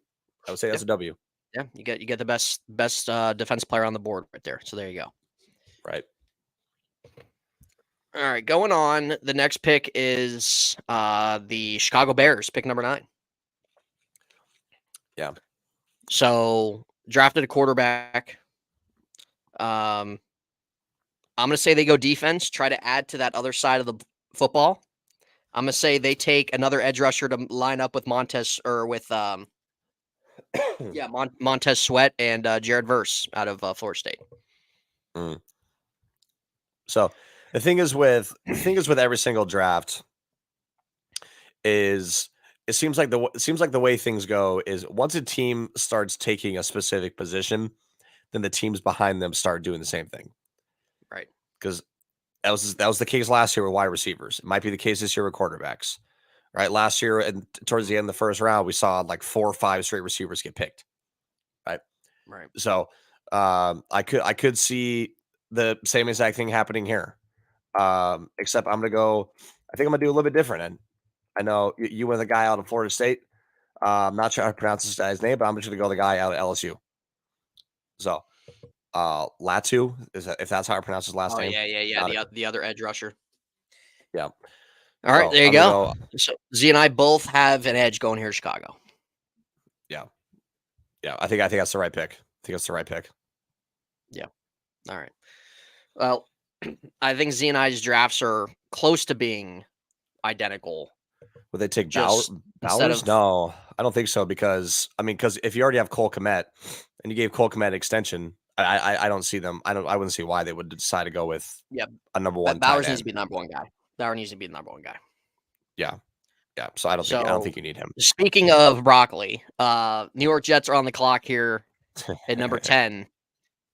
I would say that's a W. Yeah, you get the best defense player on the board right there. So there you go. Right. All right, going on. The next pick is the Chicago Bears, pick number 9. Yeah. So drafted a quarterback. I'm gonna say they go defense, try to add to that other side of the football. I'm gonna say they take another edge rusher to line up with Montez Montez Sweat and Jared Verse out of Florida State. Mm. So the thing is with every single draft is it seems like the way things go is once a team starts taking a specific position, then the teams behind them start doing the same thing. Right. Because that was the case last year with wide receivers. It might be the case this year with quarterbacks. Right. Last year and towards the end of the first round, we saw like 4 or 5 straight receivers get picked. Right. Right. So I could see the same exact thing happening here. Except I think I'm gonna do a little bit different. And I know you were the guy out of Florida State. I'm not sure how to pronounce this guy's name, but I'm just gonna go the guy out of LSU. So Latu, if that's how I pronounce his last name? Yeah. The other edge rusher. Yeah. All right, there you go. So Z and I both have an edge going here in Chicago. Yeah. I think that's the right pick. Yeah. All right. Well, I think Z and I's drafts are close to being identical. Would they take Bowers? No, I don't think so because if you already have Cole Kmet and you gave Cole Kmet an extension, I don't see them. I wouldn't see why they would decide to go with a number 1. Bowers needs to be the number 1 guy. Yeah. So I don't think you need him. Speaking of broccoli, New York Jets are on the clock here at number 10,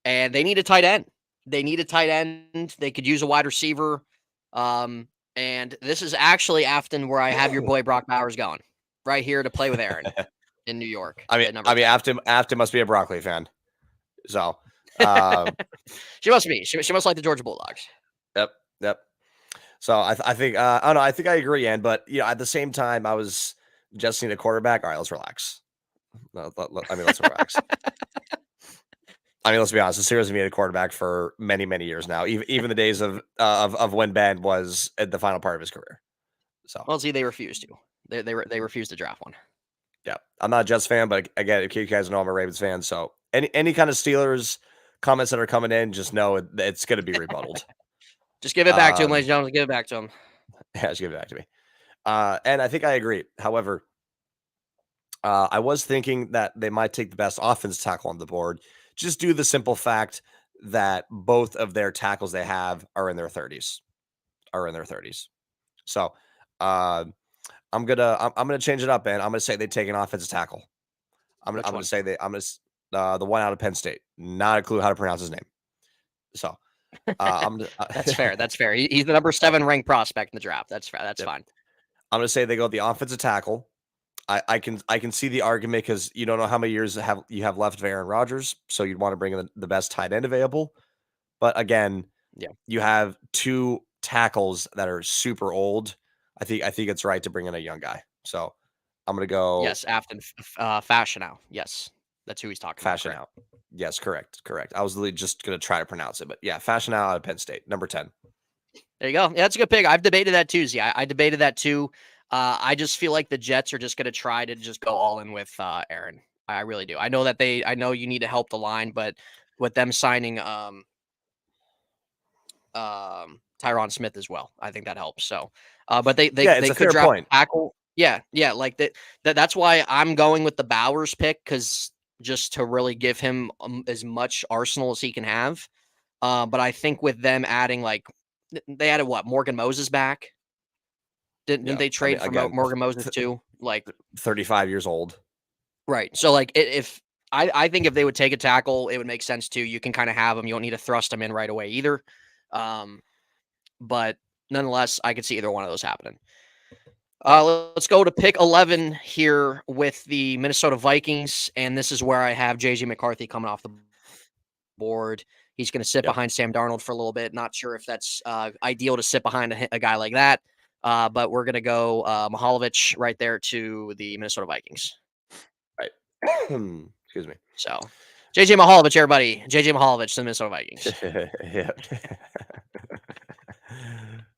and they need a tight end. They could use a wide receiver. And this is actually Afton where I have your boy Brock Bowers going right here to play with Aaron in New York. Afton must be a broccoli fan. So she must be. She must like the Georgia Bulldogs. Yep. So I think I don't know. I think I agree, Ann. But at the same time, I was just need a quarterback. All right, let's relax. Let's relax. Let's be honest. The Steelers have needed a quarterback for many, many years now. Even the days of when Ben was at the final part of his career. So see, they refused to. They refused to draft one. Yeah, I'm not a Jets fan, but again, if you guys know, I'm a Ravens fan. So any kind of Steelers comments that are coming in, just know it's going to be rebutted. Just give it back to him, ladies and gentlemen. Give it back to him. Yeah, just give it back to me. And I think I agree. However, I was thinking that they might take the best offense tackle on the board, just due to the simple fact that both of their tackles they have are in their 30s. So I'm gonna change it up, and I'm gonna say they take an offensive tackle. I'm gonna say the one out of Penn State. Not a clue how to pronounce his name. So that's fair. That's fair. He's the number 7 ranked prospect in the draft. That's fair. That's fine. I'm gonna say they go the offensive tackle. I can see the argument because you don't know how many years you have left of Aaron Rodgers, so you'd want to bring in the best tight end available. But again, you have 2 tackles that are super old. I think it's right to bring in a young guy. So I'm gonna go. Yes, Afton Fashionow. Yes, that's who he's talking about. Fashionow. Yes, correct. I was literally just gonna try to pronounce it, but yeah, Fashionow out of Penn State, number 10. There you go. Yeah, that's a good pick. I've debated that too. I debated that too. I just feel like the Jets are just going to try to just go all in with Aaron. I really do. I know you need to help the line, but with them signing Tyron Smith as well, I think that helps. So, but they could draft tackle. Yeah, like that. That's why I'm going with the Bowers pick, because just to really give him as much arsenal as he can have. But I think with them adding, like, they added Morgan Moses back. Didn't they trade for Morgan Moses too? Like 35 years old. Right. So like if I think if they would take a tackle, it would make sense too. You can kind of have them. You don't need to thrust them in right away either. But nonetheless, I could see either one of those happening. Let's go to pick 11 here with the Minnesota Vikings. And this is where I have J.J. McCarthy coming off the board. He's going to sit behind Sam Darnold for a little bit. Not sure if that's ideal to sit behind a guy like that. But we're going to go Mihalovic right there to the Minnesota Vikings. Right. Excuse me. So, JJ Mihalovic, everybody. JJ Mihalovic to the Minnesota Vikings. Yeah.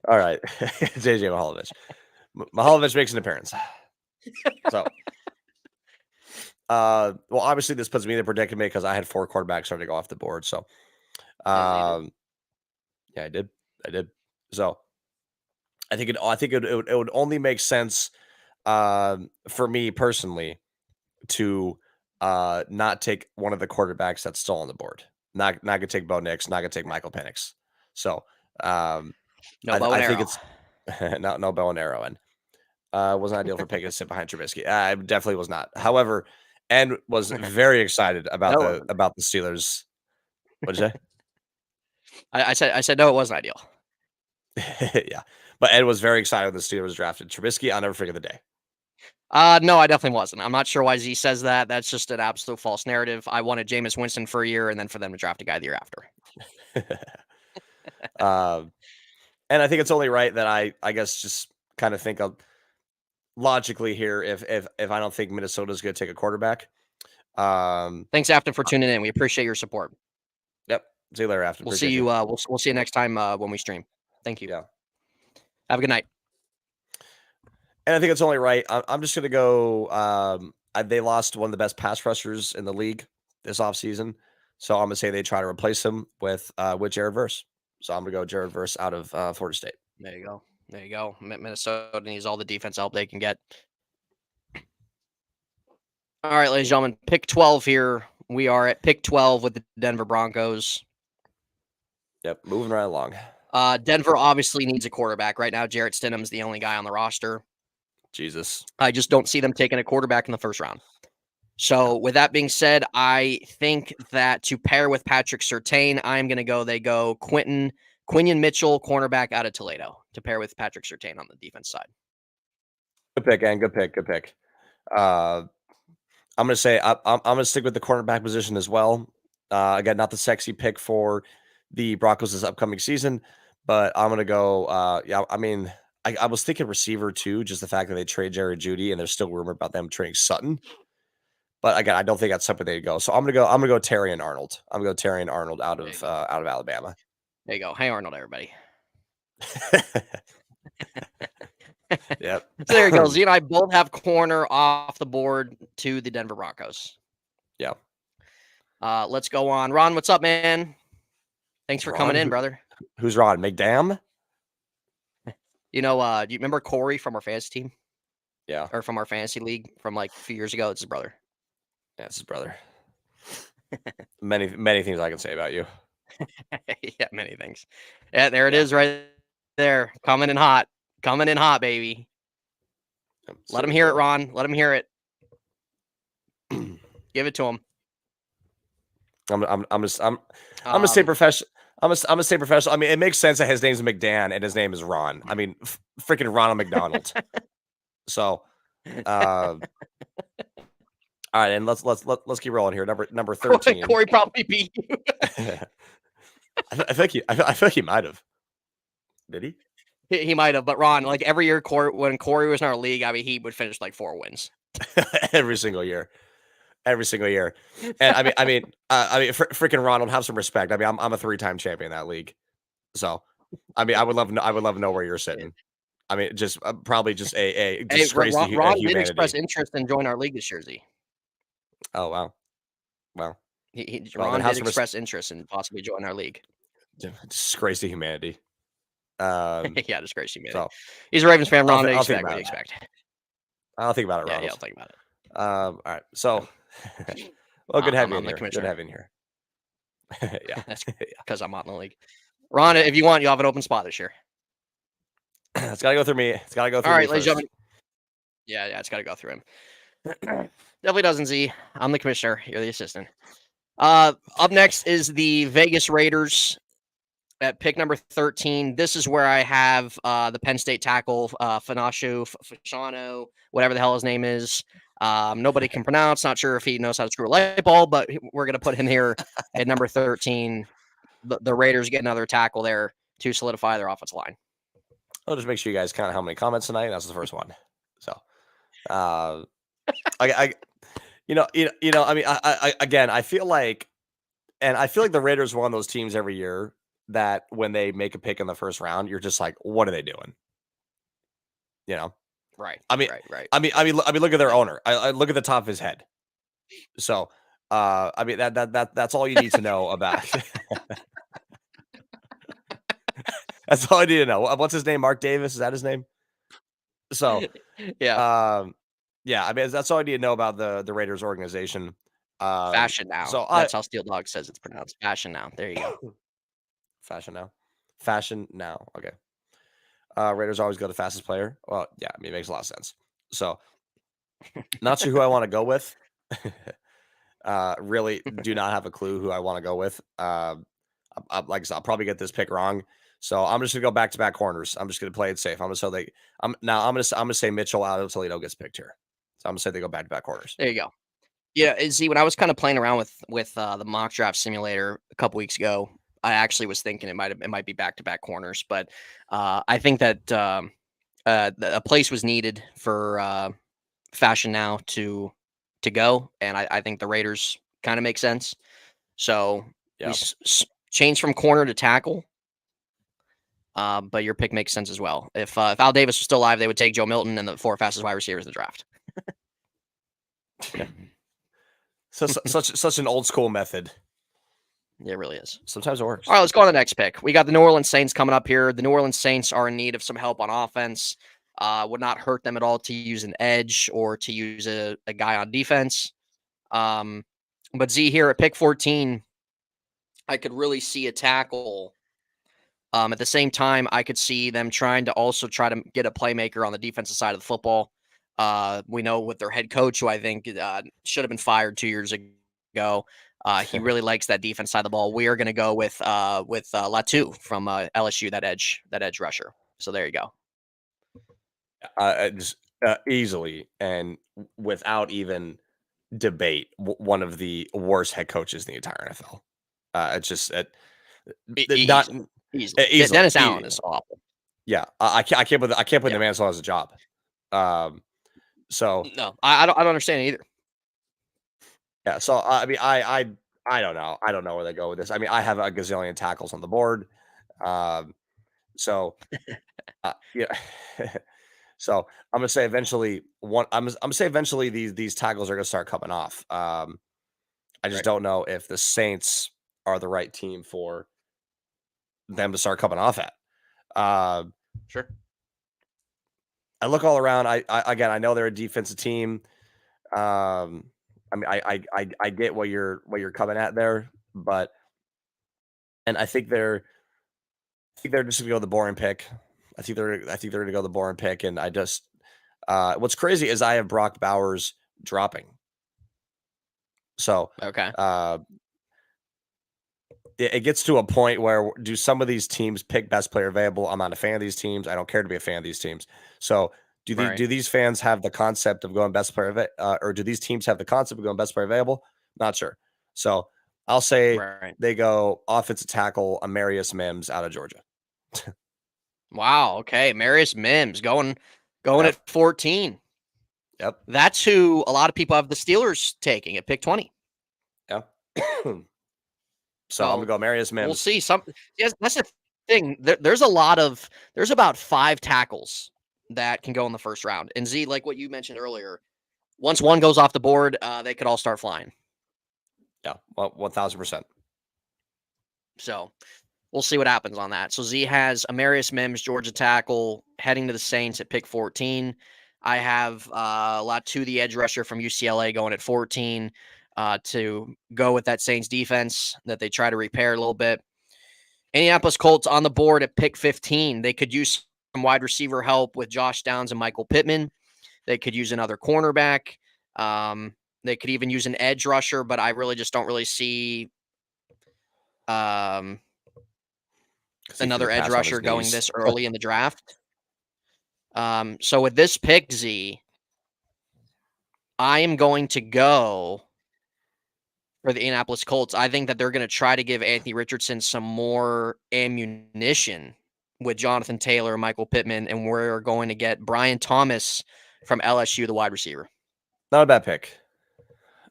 All right. JJ Mihalovic. Mihalovic makes an appearance. So, well, obviously this puts me in a predicament because I had 4 quarterbacks starting to go off the board. So, yeah, I did. So, I think it would only make sense for me personally to not take one of the quarterbacks that's still on the board. Not gonna take Bo Nix, not gonna take Michael Penix. So No bow and I think arrow. it's no bow and arrow, and wasn't ideal for Pickett to sit behind Trubisky. It definitely was not. However, and was very excited about the Steelers. What'd you say? I said no, it wasn't ideal. Yeah, but Ed was very excited when the Steelers drafted Trubisky. I'll never forget the day. No, I definitely wasn't. I'm not sure why Z says that. That's just an absolute false narrative. I wanted Jameis Winston for a year, and then for them to draft a guy the year after. And I think it's only right that I guess just kind of think of logically here if I don't think Minnesota's going to take a quarterback. Thanks, Afton, for tuning in. We appreciate your support. Yep. See you later, Afton. We'll see you. We'll see you next time when we stream. Thank you. Yeah. Have a good night. And I think it's only right. I'm just going to go. They lost one of the best pass rushers in the league this offseason. So I'm going to say they try to replace him with Jared Verse. So I'm going to go Jared Verse out of Florida State. There you go. Minnesota needs all the defense help they can get. All right, ladies and gentlemen, pick 12 here. We are at pick 12 with the Denver Broncos. Yep, moving right along. Denver obviously needs a quarterback. Right now, Jarrett Stidham's the only guy on the roster. Jesus. I just don't see them taking a quarterback in the first round. So with that being said, I think that to pair with Patrick Surtain, I'm going to go, they go Quinyon Mitchell, cornerback out of Toledo, to pair with Patrick Surtain on the defense side. Good pick, and good pick. I'm going to say I'm going to stick with the cornerback position as well. Again, not the sexy pick for the Broncos this upcoming season, but I'm going to go. Yeah, I mean, I was thinking receiver too, just the fact that they trade Jerry Jeudy and there's still rumor about them trading Sutton. But again, I don't think that's something they'd go. So I'm gonna go Terry and Arnold. I'm gonna go Terry and Arnold out of Alabama. There you go. Hey Arnold, everybody. Yep. So there you go. Z and I both have corner off the board to the Denver Broncos. Yeah. Let's go on. Ron, what's up, man? Thanks for coming in, brother. Who's Ron? McDam? You know, do you remember Corey from our fantasy team? Yeah. Or from our fantasy league from like a few years ago? It's his brother. Yeah, it's his brother. Many things I can say about you. Yeah, many things. Yeah, there it is right there. Coming in hot, baby. Let him hear it, Ron. Let him hear it. Give it to him. I'm gonna stay professional. I'm gonna stay professional. I mean, it makes sense that his name's McDan and his name is Ron. I mean, freaking Ronald McDonald. So, all right, and let's keep rolling here. Number 13. Corey probably beat you. I feel like he might have. Did he? He might have, but Ron, like every year, when Corey was in our league, I mean, he would finish like 4 wins every single year. And I mean, freaking Ronald, have some respect. I mean, I'm a 3-time champion in that league, so I mean, I would love to know where you're sitting. I mean, just probably just a disgrace to humanity. Ron did express interest in joining our league this year. Oh wow. Ron did express interest in possibly joining our league. Disgrace to humanity. Yeah, disgrace to humanity. So, he's a Ravens fan. Ron, what do you expect? I'll think about it, Ron. Yeah, I'll think about it. All right. So, well, good having you in here. Good having you here. Yeah, that's because I'm not in the league. Ron, if you want, you have an open spot this year. It's got to go through me. It's got to go through me. All right, ladies and gentlemen. Yeah, it's got to go through him. Definitely doesn't, Z. I'm the commissioner. You're the assistant. Up next is the Vegas Raiders at pick number 13. This is where I have the Penn State tackle, Fasano, whatever the hell his name is. Nobody can pronounce. Not sure if he knows how to screw a light bulb, but we're going to put him here at number 13. The Raiders get another tackle there to solidify their offensive line. I'll just make sure you guys count how many comments tonight. That's the first one. So, uh, I I mean, again, I feel like, and I feel like the Raiders are one of those teams every year that when they make a pick in the first round, you're just like, what are they doing? You know, Right, I mean, right. look at their owner. I look at the top of his head. So, I mean, that's all you need to know about. That's all I need to know. What's his name? Mark Davis? Is that his name? So, Yeah, um, yeah, I mean, that's all I need to know about the Raiders organization. Fashion Now. So I That's how Steel Dog says it's pronounced. Fashion Now. There you go. fashion now. Okay. Raiders always go to fastest player. Well, yeah, I mean, it makes a lot of sense. So, not sure who I want to go with. Really do not have a clue who I want to go with. Like I said, I'll probably get this pick wrong. So I'm just gonna go back to back corners. I'm just gonna play it safe. I'm gonna say Mitchell out of Toledo gets picked here. So I'm gonna say they go back to back corners. There you go. Yeah, and see, when I was kind of playing around with the mock draft simulator a couple weeks ago, I actually was thinking it might be back to back corners, but I think that a place was needed for Fashion Now to go, and I think the Raiders kind of make sense. So we Yeah. changed from corner to tackle. But your pick makes sense as well. If Al Davis was still alive, they would take Joe Milton and the 4 fastest wide receivers in the draft. So such an old school method. It really is. Sometimes it works. All right, let's go on to the next pick. We got the New Orleans Saints coming up here. The New Orleans Saints are in need of some help on offense. Would not hurt them at all to use an edge or to use a guy on defense. But Z, here at pick 14, I could really see a tackle. At the same time, I could see them trying to get a playmaker on the defensive side of the football. We know with their head coach, who I think should have been fired 2 years ago. He really likes that defense side of the ball. We are going to go with Latu from LSU, that edge rusher. So there you go. Just easily and without even debate, one of the worst head coaches in the entire NFL. It's just not Easily. easily. Dennis Allen is awful. Yeah, I can't believe the Yeah. man still has a job. So No, I don't understand it either. yeah, so I mean, I don't know. I don't know where they go with this. I mean, I have a gazillion tackles on the board. So yeah. So I'm gonna say eventually I'm gonna say eventually these tackles are gonna start coming off. I just Right. don't know if the Saints are the right team for them to start coming off at. Uh, Sure. I look all around. Again, I know they're a defensive team. I mean, I get what you're coming at there, but and I think they're just gonna go the boring pick. I think they're gonna go the boring pick, and I just what's crazy is I have Brock Bowers dropping. So Okay. uh, it gets to a point where do some of these teams pick best player available? I'm not a fan of these teams. I don't care to be a fan of these teams. So Right. do these fans have the concept of going best player or do these teams have the concept of going best player available? Not sure. So I'll say Right. they go offensive tackle Amarius Mims out of Georgia. Wow. Okay. Marius Mims going Yep. at 14. Yep. That's who a lot of people have the Steelers taking at pick 20. Yep. So I'm gonna go Amarius Mims. We'll see. Yes, that's the thing. There's about 5 tackles that can go in the first round. And Z, like what you mentioned earlier, once one goes off the board, they could all start flying. Yeah, well, 1000%. So we'll see what happens on that. So Z has Amarius Mims, Georgia tackle, heading to the Saints at pick 14. I have Latu, the edge rusher from UCLA, going at 14 to go with that Saints defense that they try to repair a little bit. Indianapolis Colts on the board at pick 15. They could use some wide receiver help with Josh Downs and Michael Pittman. They could use another cornerback. They could even use an edge rusher, but I really just don't really see another edge rusher going this early in the draft. So with this pick, Z, I am going to go for the Indianapolis Colts. I think that they're going to try to give Anthony Richardson some more ammunition with Jonathan Taylor, Michael Pittman, and we're going to get Brian Thomas from LSU, the wide receiver. Not a bad pick.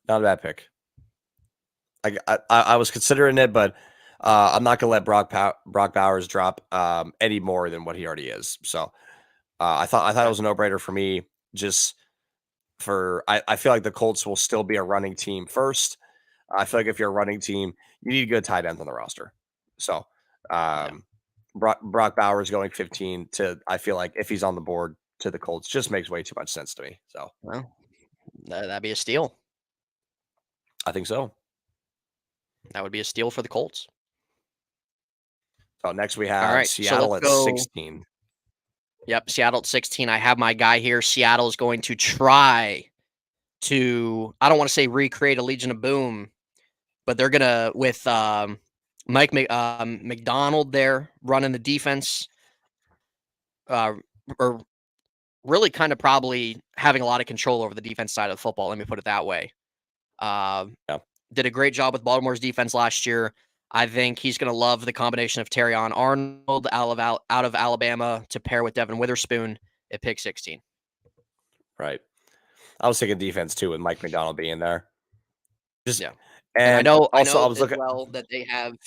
Not a bad pick. I was considering it, but I'm not gonna let Brock Bowers drop any more than what he already is. So I thought it was a no-brainer for me. Just for I feel like the Colts will still be a running team first. I feel like if you're a running team, you need good tight ends on the roster. So Brock Bowers going 15 to, I feel like if he's on the board to the Colts, just makes way too much sense to me. So Well, that'd be a steal. I think so. That would be a steal for the Colts. So next we have Seattle at 16. Yep, Seattle at 16. I have my guy here. Seattle is going to try to, I don't want to say recreate a Legion of Boom, but they're going to, with Mike McDonald there running the defense, or really kind of probably having a lot of control over the defense side of the football. Let me put it that way. Did a great job with Baltimore's defense last year. I think he's going to love the combination of Terrion Arnold out of Alabama to pair with Devin Witherspoon at pick 16. Right. I was thinking defense too with Mike McDonald being there. And I know I was looking that they have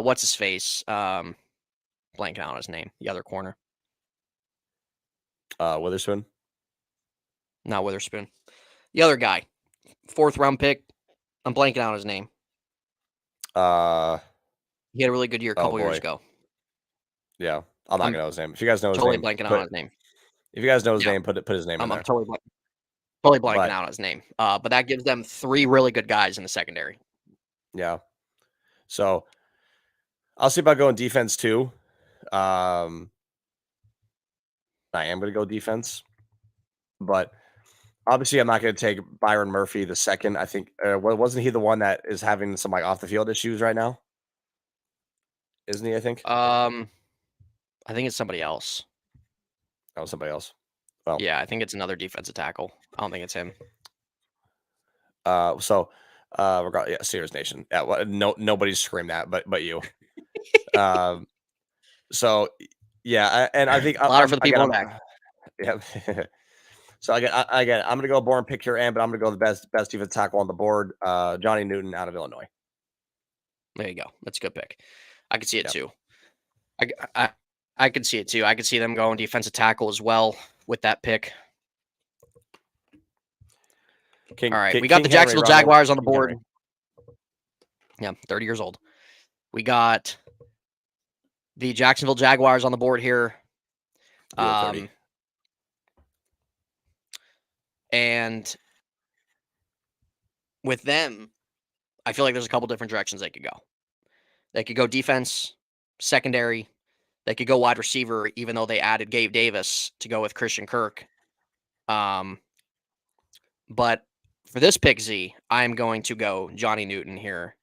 what's his face? Blanking on his name, the other corner. Witherspoon. Not Witherspoon. The other guy. 4th round pick. I'm blanking on his name. He had a really good year a couple years ago. Yeah, I'm not gonna know his name. If you guys know his totally name, blanking on his name. If you guys know his name, put his name in there. I'm totally blanking out on his name. But that gives them 3 really good guys in the secondary. Yeah. So I'll see about going defense too. I am going to go defense, but obviously I'm not going to take Byron Murphy the second. I think wasn't he the one that is having some like off the field issues right now? Isn't he? I think. I think it's somebody else. Oh, somebody else. Well, yeah, I think it's another defensive tackle. I don't think it's him. Regardless, Sears Nation. Yeah, well, nobody's screamed that, but you. So yeah, and I think louder for the people back. Yeah. So again, I'm going to go boring pick here, but I'm going to go the best defensive tackle on the board, Johnny Newton out of Illinois. There you go. That's a good pick. I could see it too. I could see it too. I could see them going defensive tackle as well with that pick. All right, we got the Jacksonville Jaguars on the board. Yeah, 30 years old. We got the Jacksonville Jaguars on the board here. And with them, I feel like there's a couple different directions they could go. They could go defense, secondary. They could go wide receiver, even though they added Gabe Davis to go with Christian Kirk. But for this pick, Z, I'm going to go Johnny Newton here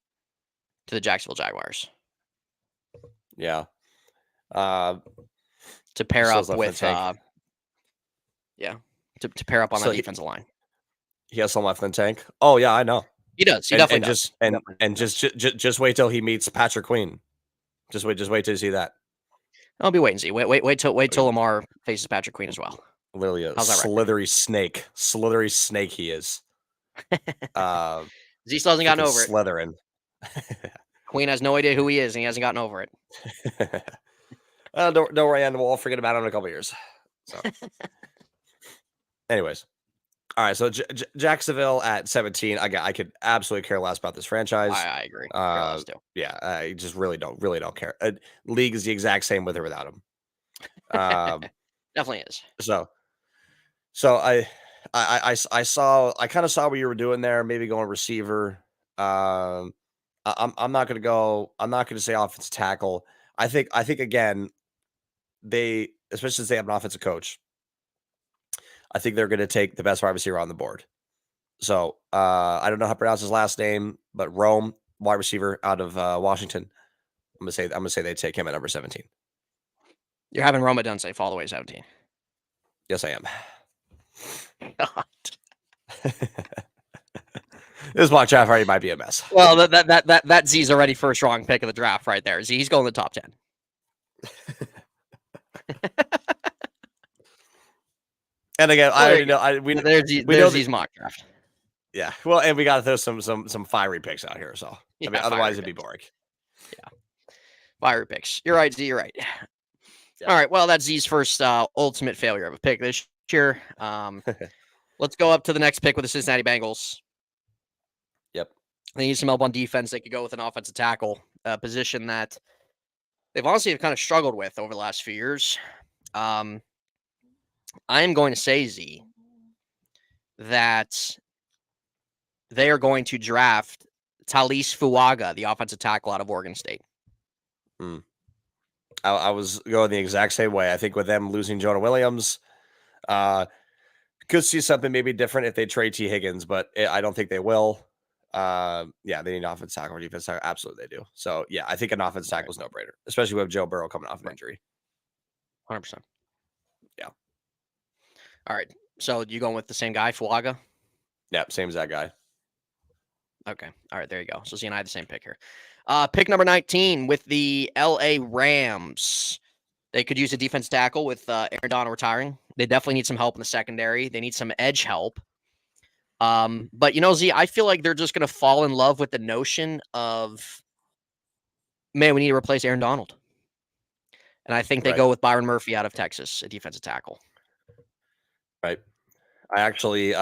to the Jacksonville Jaguars. Yeah. To pair up with, to pair up on that defensive line. He has some left in the tank. Oh yeah, I know. He does. He definitely does. Just wait till he meets Patrick Queen. Just wait till you see that. I'll be waiting. See, wait till Lamar faces Patrick Queen as well. Literally a slithery snake. Slithery snake he is. Z still hasn't gotten over it. Slithering. Queen has no idea who he is, and he hasn't gotten over it. Don't worry, and we'll all forget about it in a couple of years. So, anyways, all right. So Jacksonville at 17. I could absolutely care less about this franchise. I agree. Yeah, I just really don't care. League is the exact same with or without him. Definitely is. So I kind of saw what you were doing there. Maybe going receiver. I'm not going to go. I'm not going to say offensive tackle. I think again, especially since they have an offensive coach, I think they're going to take the best wide receiver on the board. So I don't know how to pronounce his last name, but Rome, wide receiver out of Washington. I'm gonna say they take him at number 17. You're having Roma Dunsafe all the way 17. Yes, I am. God. This mock draft already might be a mess. Well, that Z's already first wrong pick of the draft right there. Z, he's going to the top 10. And again, I already know. We know these mock draft. Yeah, well, and we got to throw some fiery picks out here. So I mean, otherwise it'd be boring. Yeah, fiery picks. You're right, Z. You're right. All right. Well, that's Z's first ultimate failure of a pick this year. Let's go up to the next pick with the Cincinnati Bengals. Yep. They need some help on defense. They could go with an offensive tackle, position that they've honestly kind of struggled with over the last few years. I am going to say, Z, that they are going to draft Talis Fuaga, the offensive tackle out of Oregon State. I was going the exact same way. I think with them losing Jonah Williams, could see something maybe different if they trade T. Higgins, but I don't think they will. Yeah, they need an offense tackle or defense tackle. Absolutely, they do. So, yeah, I think an offense tackle is no brainer, especially with Joe Burrow coming off an injury. 100%. Yeah. All right. So, you going with the same guy, Fuaga? Yeah, same as that guy. Okay. All right. There you go. So, Z and I have the same pick here. Pick number 19 with the LA Rams. They could use a defense tackle with Aaron Donald retiring. They definitely need some help in the secondary. They need some edge help. But, Z, I feel like they're just going to fall in love with the notion of, man, we need to replace Aaron Donald. And I think they go with Byron Murphy out of Texas, a defensive tackle. Right. I actually,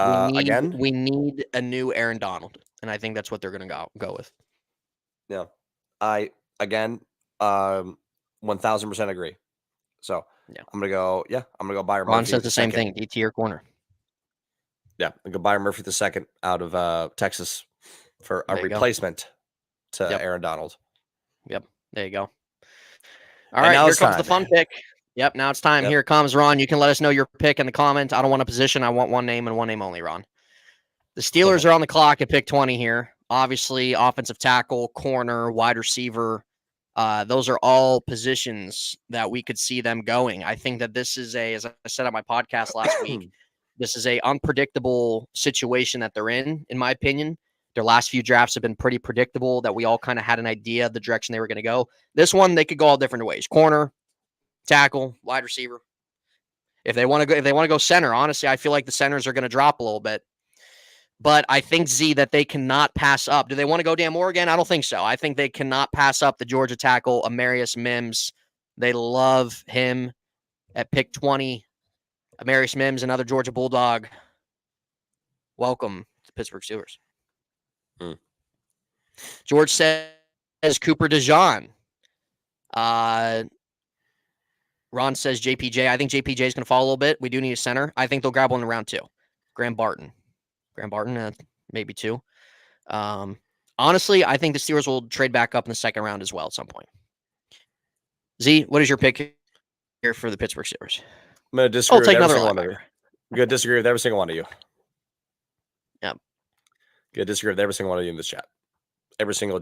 we need a new Aaron Donald. And I think that's what they're going to go with. Yeah. I, again, 1000% agree. So yeah. I'm going to go Byron Murphy. Ron says the same thing, DT or corner. Yeah, I'm going to Byron Murphy the second out of Texas for a replacement to Aaron Donald. Yep, there you go. All right, here comes the fun pick. Yep, now it's time. Yep. Here it comes, Ron. You can let us know your pick in the comments. I don't want a position. I want one name and one name only, Ron. The Steelers are on the clock at pick 20 here. Obviously, offensive tackle, corner, wide receiver. Those are all positions that we could see them going. I think that this is as I said on my podcast last week, this is a unpredictable situation that they're in my opinion. Their last few drafts have been pretty predictable, that we all kind of had an idea of the direction they were going to go. This one, they could go all different ways. Corner, tackle, wide receiver. If they want to go center, honestly, I feel like the centers are going to drop a little bit. But I think, Z, that they cannot pass up. Do they want to go Dan Moore again? I don't think so. I think they cannot pass up the Georgia tackle, Amarius Mims. They love him at pick 20. Amarius Mims, another Georgia Bulldog. Welcome to Pittsburgh Steelers. George says Cooper DeJean. Ron says JPJ. I think JPJ is going to fall a little bit. We do need a center. I think they'll grab one in round 2. Graham Barton, maybe 2. Honestly, I think the Steelers will trade back up in the second round as well at some point. Z, what is your pick here for the Pittsburgh Steelers? I'm going to disagree with every single one of you. I'm going to disagree with every single one of you. Yep. I'm going to disagree with every single one of you in this chat. Every single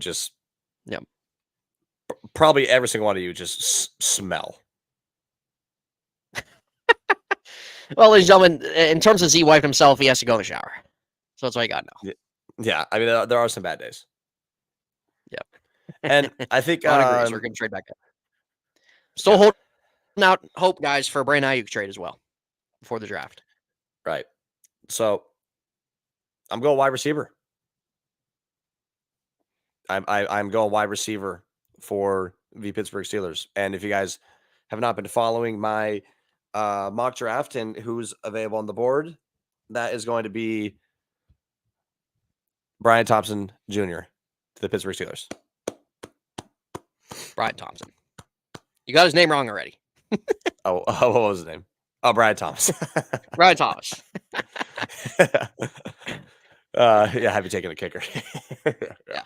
probably every single one of you just smell. Well, ladies and gentlemen, in terms of Z wiping himself, he has to go in the shower. So that's what I got now. Yeah, I mean, there are some bad days. Yep. And I think we're going to trade back up. Still holding out hope, guys, for a Brandon Ayuk trade as well before the draft. Right. So I'm going wide receiver. I'm going wide receiver for the Pittsburgh Steelers. And if you guys have not been following my mock draft and who's available on the board, that is going to be Brian Thompson Jr. to the Pittsburgh Steelers. Brian Thompson. You got his name wrong already. What was his name? Oh, Brian Thomas. Brian Thomas. Have you taken a kicker? Yeah.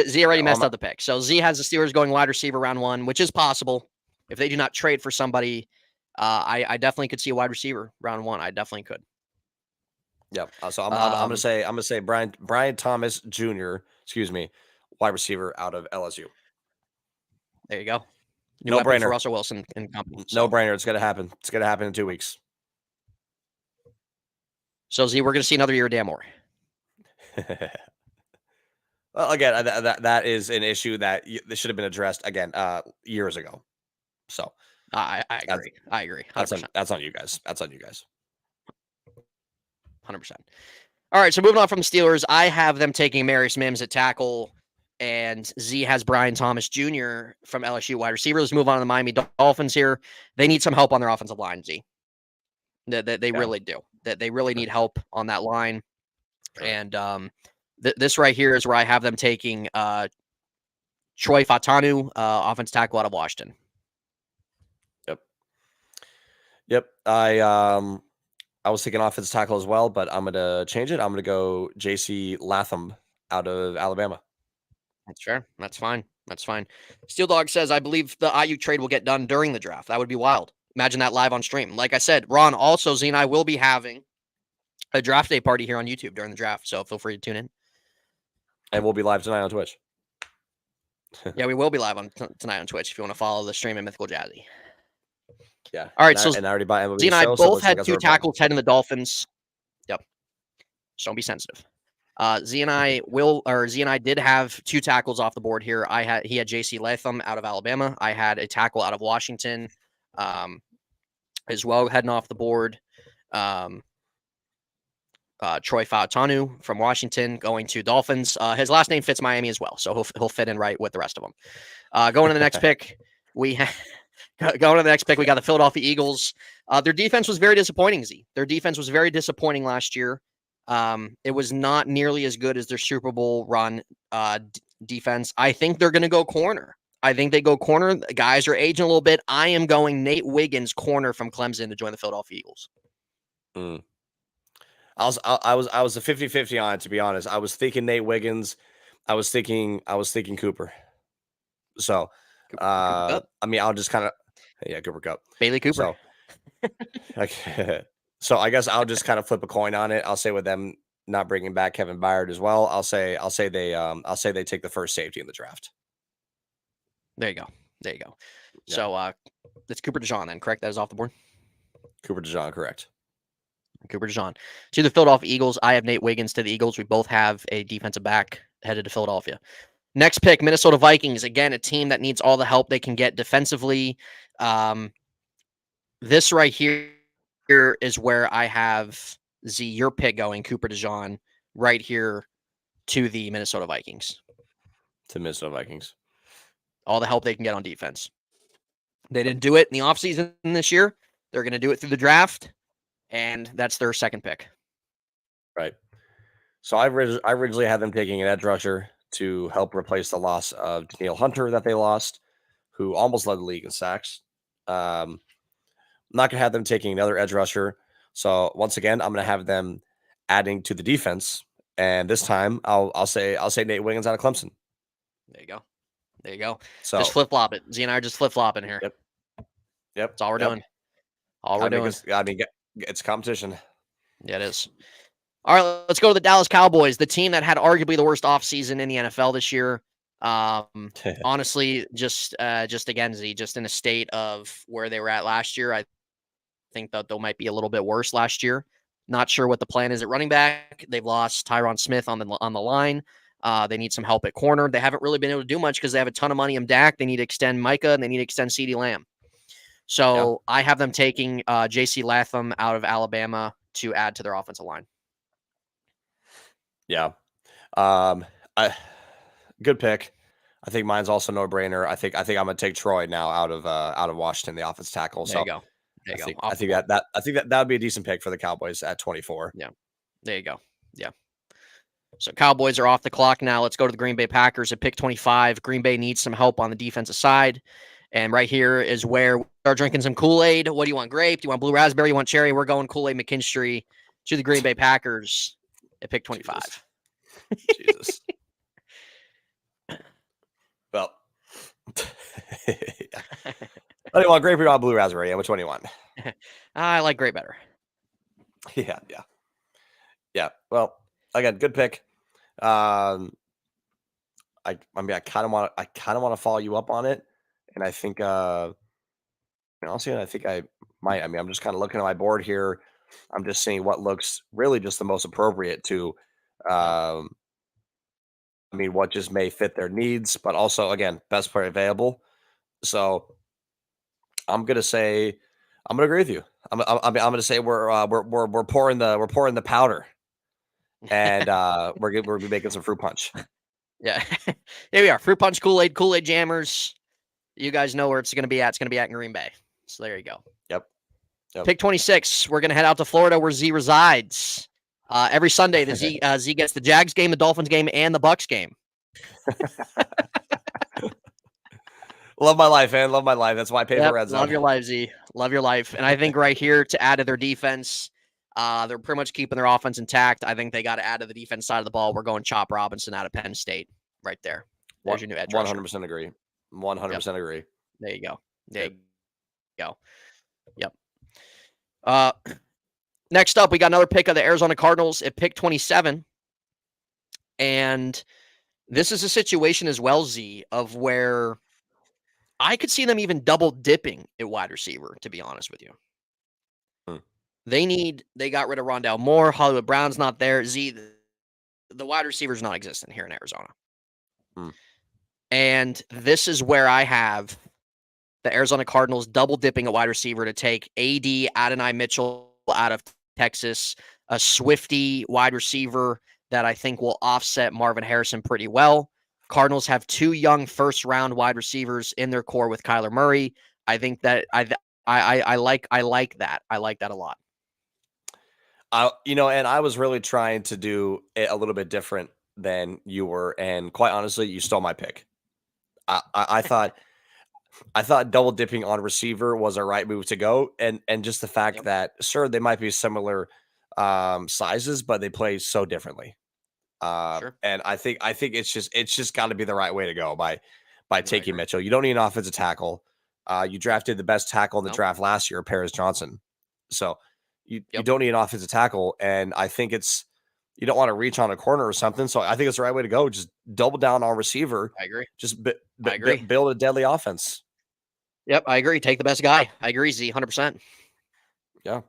Z already messed up the pick. So Z has the Steelers going wide receiver round 1, which is possible. If they do not trade for somebody, I definitely could see a wide receiver round 1. I definitely could. Yeah. So I'm gonna say Brian Thomas Jr. Wide receiver out of LSU. There you go. No brainer for Russell Wilson and company. So. No brainer. It's gonna happen. It's gonna happen in 2 weeks. So Z, we're gonna see another year of Dan Moore. Well, again, that is an issue that should have been addressed again years ago. So I agree. I agree. 100%. That's on you guys. That's on you guys. 100%. All right, so moving on from the Steelers, I have them taking Marius Mims at tackle, and Z has Brian Thomas Jr. from LSU wide receiver. Let's move on to the Miami Dolphins here. They need some help on their offensive line, Z. They really do. That they really need help on that line. Sure. And this right here is where I have them taking Troy Fautanu, offensive tackle out of Washington. Yep. I was thinking offensive tackle as well, but I'm gonna change it. I'm gonna go JC Latham out of Alabama. That's fair. That's fine. That's fine. Steel Dog says, I believe the IU trade will get done during the draft. That would be wild. Imagine that live on stream. Like I said, Ron, also Z and I will be having a draft day party here on YouTube during the draft, so feel free to tune in. And we'll be live tonight on Twitch. Yeah, we will be live on tonight on Twitch if you want to follow the stream at Mythical Jazzy. Yeah. All right. And I already bought MLB Z and I show, both so had two tackles heading the Dolphins. Yep. Just don't be sensitive. Z and I did have two tackles off the board here. He had JC Latham out of Alabama. I had a tackle out of Washington, as well heading off the board. Troy Fautanu from Washington going to Dolphins. His last name fits Miami as well, so he'll fit in right with the rest of them. Going to the next pick, we got the Philadelphia Eagles. Their defense was very disappointing, Z. Their defense was very disappointing last year. It was not nearly as good as their Super Bowl run defense. I think they're going to go corner. I think they go corner. The guys are aging a little bit. I am going Nate Wiggins corner from Clemson to join the Philadelphia Eagles. I was a 50-50 on it, to be honest. I was thinking Nate Wiggins. I was thinking Cooper. So I mean, I'll just kind of Cooper Kupp. Bailey Cooper. So I guess I'll just kind of flip a coin on it. I'll say with them not bringing back Kevin Byard as well, I'll say they take the first safety in the draft. There you go. Yeah. So it's Cooper DeJean then, correct? That is off the board. Cooper DeJean, correct. Cooper DeJean. To the Philadelphia Eagles, I have Nate Wiggins to the Eagles. We both have a defensive back headed to Philadelphia. Next pick, Minnesota Vikings. Again, a team that needs all the help they can get defensively. This right here is where I have your pick going, Cooper DeJean, right here to the Minnesota Vikings. To Minnesota Vikings. All the help they can get on defense. They didn't do it in the offseason this year. They're going to do it through the draft, and that's their second pick. Right. So I originally had them taking an edge rusher to help replace the loss of Danielle Hunter that they lost, who almost led the league in sacks. I'm not going to have them taking another edge rusher. So once again, I'm going to have them adding to the defense. And this time I'll say Nate Wiggins out of Clemson. There you go. So just flip flop it. Z and I are just flip flopping here. Yep. That's all we're doing. All we're doing. It's competition. Yeah, it is. All right, let's go to the Dallas Cowboys, the team that had arguably the worst offseason in the NFL this year. Honestly, just again, Z, just in a state of where they were at last year. I think that they might be a little bit worse last year. Not sure what the plan is at running back. They've lost Tyron Smith on the line. They need some help at corner. They haven't really been able to do much because they have a ton of money in Dak. They need to extend Micah, and they need to extend CeeDee Lamb. So I have them taking JC Latham out of Alabama to add to their offensive line. Yeah. Good pick. I think mine's also no brainer. I think I'm gonna take Troy now out of Washington, the offensive tackle. There you go. I think that would be a decent pick for the Cowboys at 24. Yeah. There you go. Yeah. So Cowboys are off the clock now. Let's go to the Green Bay Packers at pick 25. Green Bay needs some help on the defensive side. And right here is where we start drinking some Kool-Aid. What do you want? Grape? Do you want blue raspberry? You want cherry? We're going Kool-Aid McKinstry to the Green Bay Packers at pick 25. Jesus. Well, I don't want grape or want blue raspberry. Yeah, which one do you want? I like grape better. Yeah. Well, again, good pick. I kind of want to follow you up on it, and I think honestly, I think I might. I mean, I'm just kind of looking at my board here. I'm just seeing what looks really just the most appropriate to. I mean, what just may fit their needs, but also, again, best player available. So I'm gonna say, I'm gonna agree with you. I'm gonna say we're pouring the powder, and we're gonna be making some fruit punch. Yeah. Here we are. Fruit punch, Kool-Aid jammers. You guys know where it's going to be at. It's going to be at Green Bay. So there you go. Yep. Pick 26. We're going to head out to Florida where Z resides. Every Sunday, the Z gets the Jags game, the Dolphins game, and the Bucks game. Love my life, man. Love my life. That's why I pay for Red Zone. Love your life, Z. Love your life. And I think right here to add to their defense, they're pretty much keeping their offense intact. I think they got to add to the defense side of the ball. We're going Chop Robinson out of Penn State right there. There's your new edge rusher. 100% agree. 100% agree. There you go. There you go. Yep. Next up, we got another pick of the Arizona Cardinals at pick 27. And this is a situation as well, Z, of where I could see them even double dipping at wide receiver, to be honest with you. They got rid of Rondale Moore. Hollywood Brown's not there. Z, the wide receiver's not existent here in Arizona. And this is where I have the Arizona Cardinals double dipping a wide receiver to take AD Adonai Mitchell out of Texas, a Swifty wide receiver that I think will offset Marvin Harrison pretty well. Cardinals have 2 young first-round wide receivers in their core with Kyler Murray. I think that I like that. I like that a lot. And I was really trying to do it a little bit different than you were, and quite honestly, you stole my pick. I thought double dipping on receiver was a right move to go, and just the fact that sure they might be similar sizes, but they play so differently. Sure. And I think it's just got to be the right way to go by taking Mitchell. You don't need an offensive tackle. You drafted the best tackle in the draft last year, Paris Johnson. So you don't need an offensive tackle, and I think you don't want to reach on a corner or something. So I think it's the right way to go. Just double down on receiver. I agree. Just build a deadly offense. Yep, I agree. Take the best guy. I agree, Z, 100%. Yeah.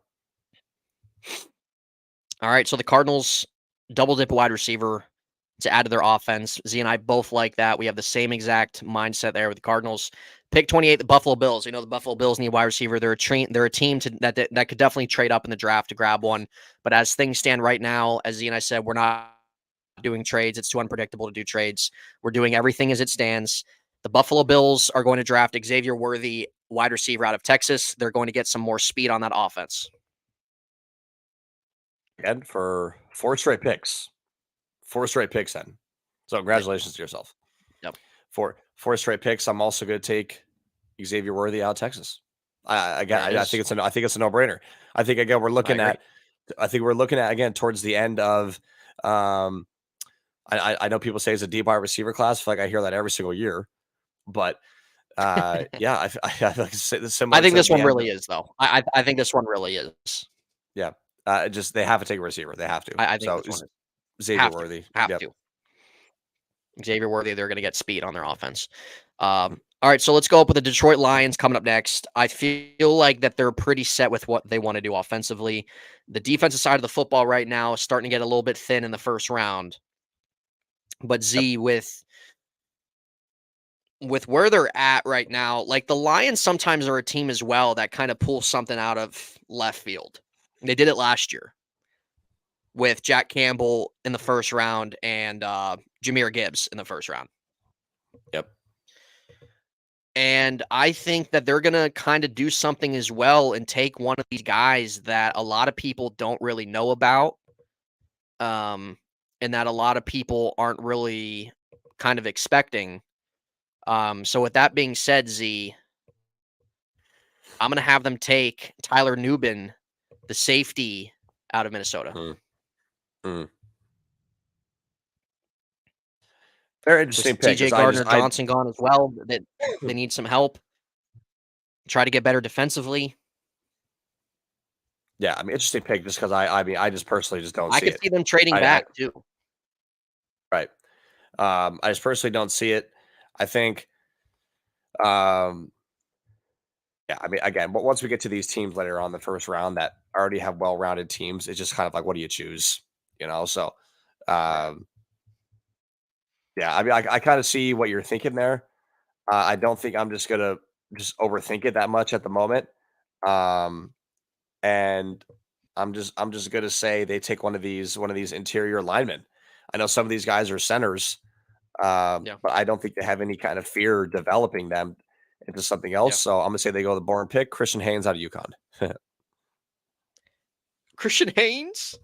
All right, so the Cardinals double dip wide receiver to add to their offense. Z and I both like that. We have the same exact mindset there with the Cardinals. Pick 28, the Buffalo Bills. You know the Buffalo Bills need wide receiver. They're a team that could definitely trade up in the draft to grab one. But as things stand right now, as Z and I said, we're not doing trades. It's too unpredictable to do trades. We're doing everything as it stands. The Buffalo Bills are going to draft Xavier Worthy, wide receiver out of Texas. They're going to get some more speed on that offense. And for 4 straight picks. 4 straight picks then. So congratulations to yourself. Yep. 4 straight picks. I'm also going to take Xavier Worthy out of Texas. I think it's a no-brainer. I think again we're looking at again towards the end of I know people say it's a deep wide receiver class. I feel like I hear that every single year. But yeah, I think this one really is though. I think this one really is. Yeah. Just they have to take a receiver. They have to. I think this one Xavier Worthy. Have to. Xavier Worthy, they're going to get speed on their offense. All right, so let's go up with the Detroit Lions coming up next. I feel like that they're pretty set with what they want to do offensively. The defensive side of the football right now is starting to get a little bit thin in the first round. But Z, with where they're at right now, like the Lions sometimes are a team as well that kind of pulls something out of left field. They did it last year with Jack Campbell in the first round and Jahmyr Gibbs in the first round. Yep. And I think that they're going to kind of do something as well and take one of these guys that a lot of people don't really know about, and that a lot of people aren't really kind of expecting. So with that being said, Z, I'm going to have them take Tyler Nubin, the safety out of Minnesota. Very interesting pick. TJ Gardner-Johnson gone as well. That they need some help. Try to get better defensively. Yeah, I mean, interesting pick just because I just personally just don't see it. I could see them trading back too. Right. I just personally don't see it. I think, yeah, I mean, again, but once we get to these teams later on in the first round that already have well-rounded teams, it's just kind of like, what do you choose? So, yeah, I mean, I kind of see what you're thinking there. I don't think I'm just going to just overthink it that much at the moment. Um, and I'm just gonna say they take one of these interior linemen. I know some of these guys are centers, Yeah. but I don't think they have any kind of fear developing them into something else. Yeah. So I'm gonna say they go the born pick, Christian Haynes out of UConn. Christian Haynes?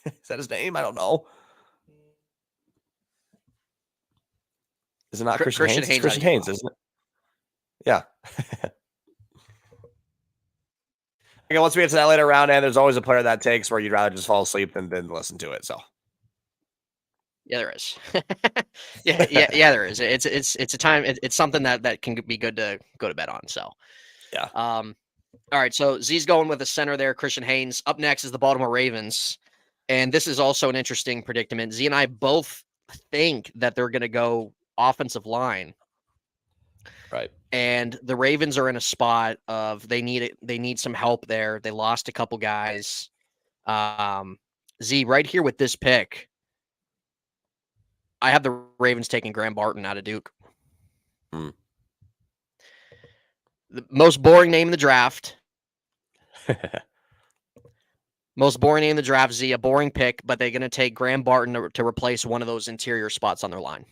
Is that his name? I don't know. Is it not Christian Christian Haynes? It's Haynes out Christian of Haynes, UConn. isn't it? Yeah. Okay, once we get to that later round, and there's always a player that takes where you'd rather just fall asleep than listen to it. So Yeah, there is. yeah, there is. It's a time. It's something that can be good to go to bed on. So, yeah. All right. So Z's going with the center there, Christian Haynes. Up next is the Baltimore Ravens, and this is also an interesting predicament. Z and I both think that they're going to go offensive line, Right. and the Ravens are in a spot of they need it. They need some help there. They lost a couple guys. Z right here with this pick. I have the Ravens taking Graham Barton out of Duke. Mm. The most boring name in the draft. Most boring name in the draft, Z, a boring pick, but they're going to take Graham Barton to replace one of those interior spots on their line.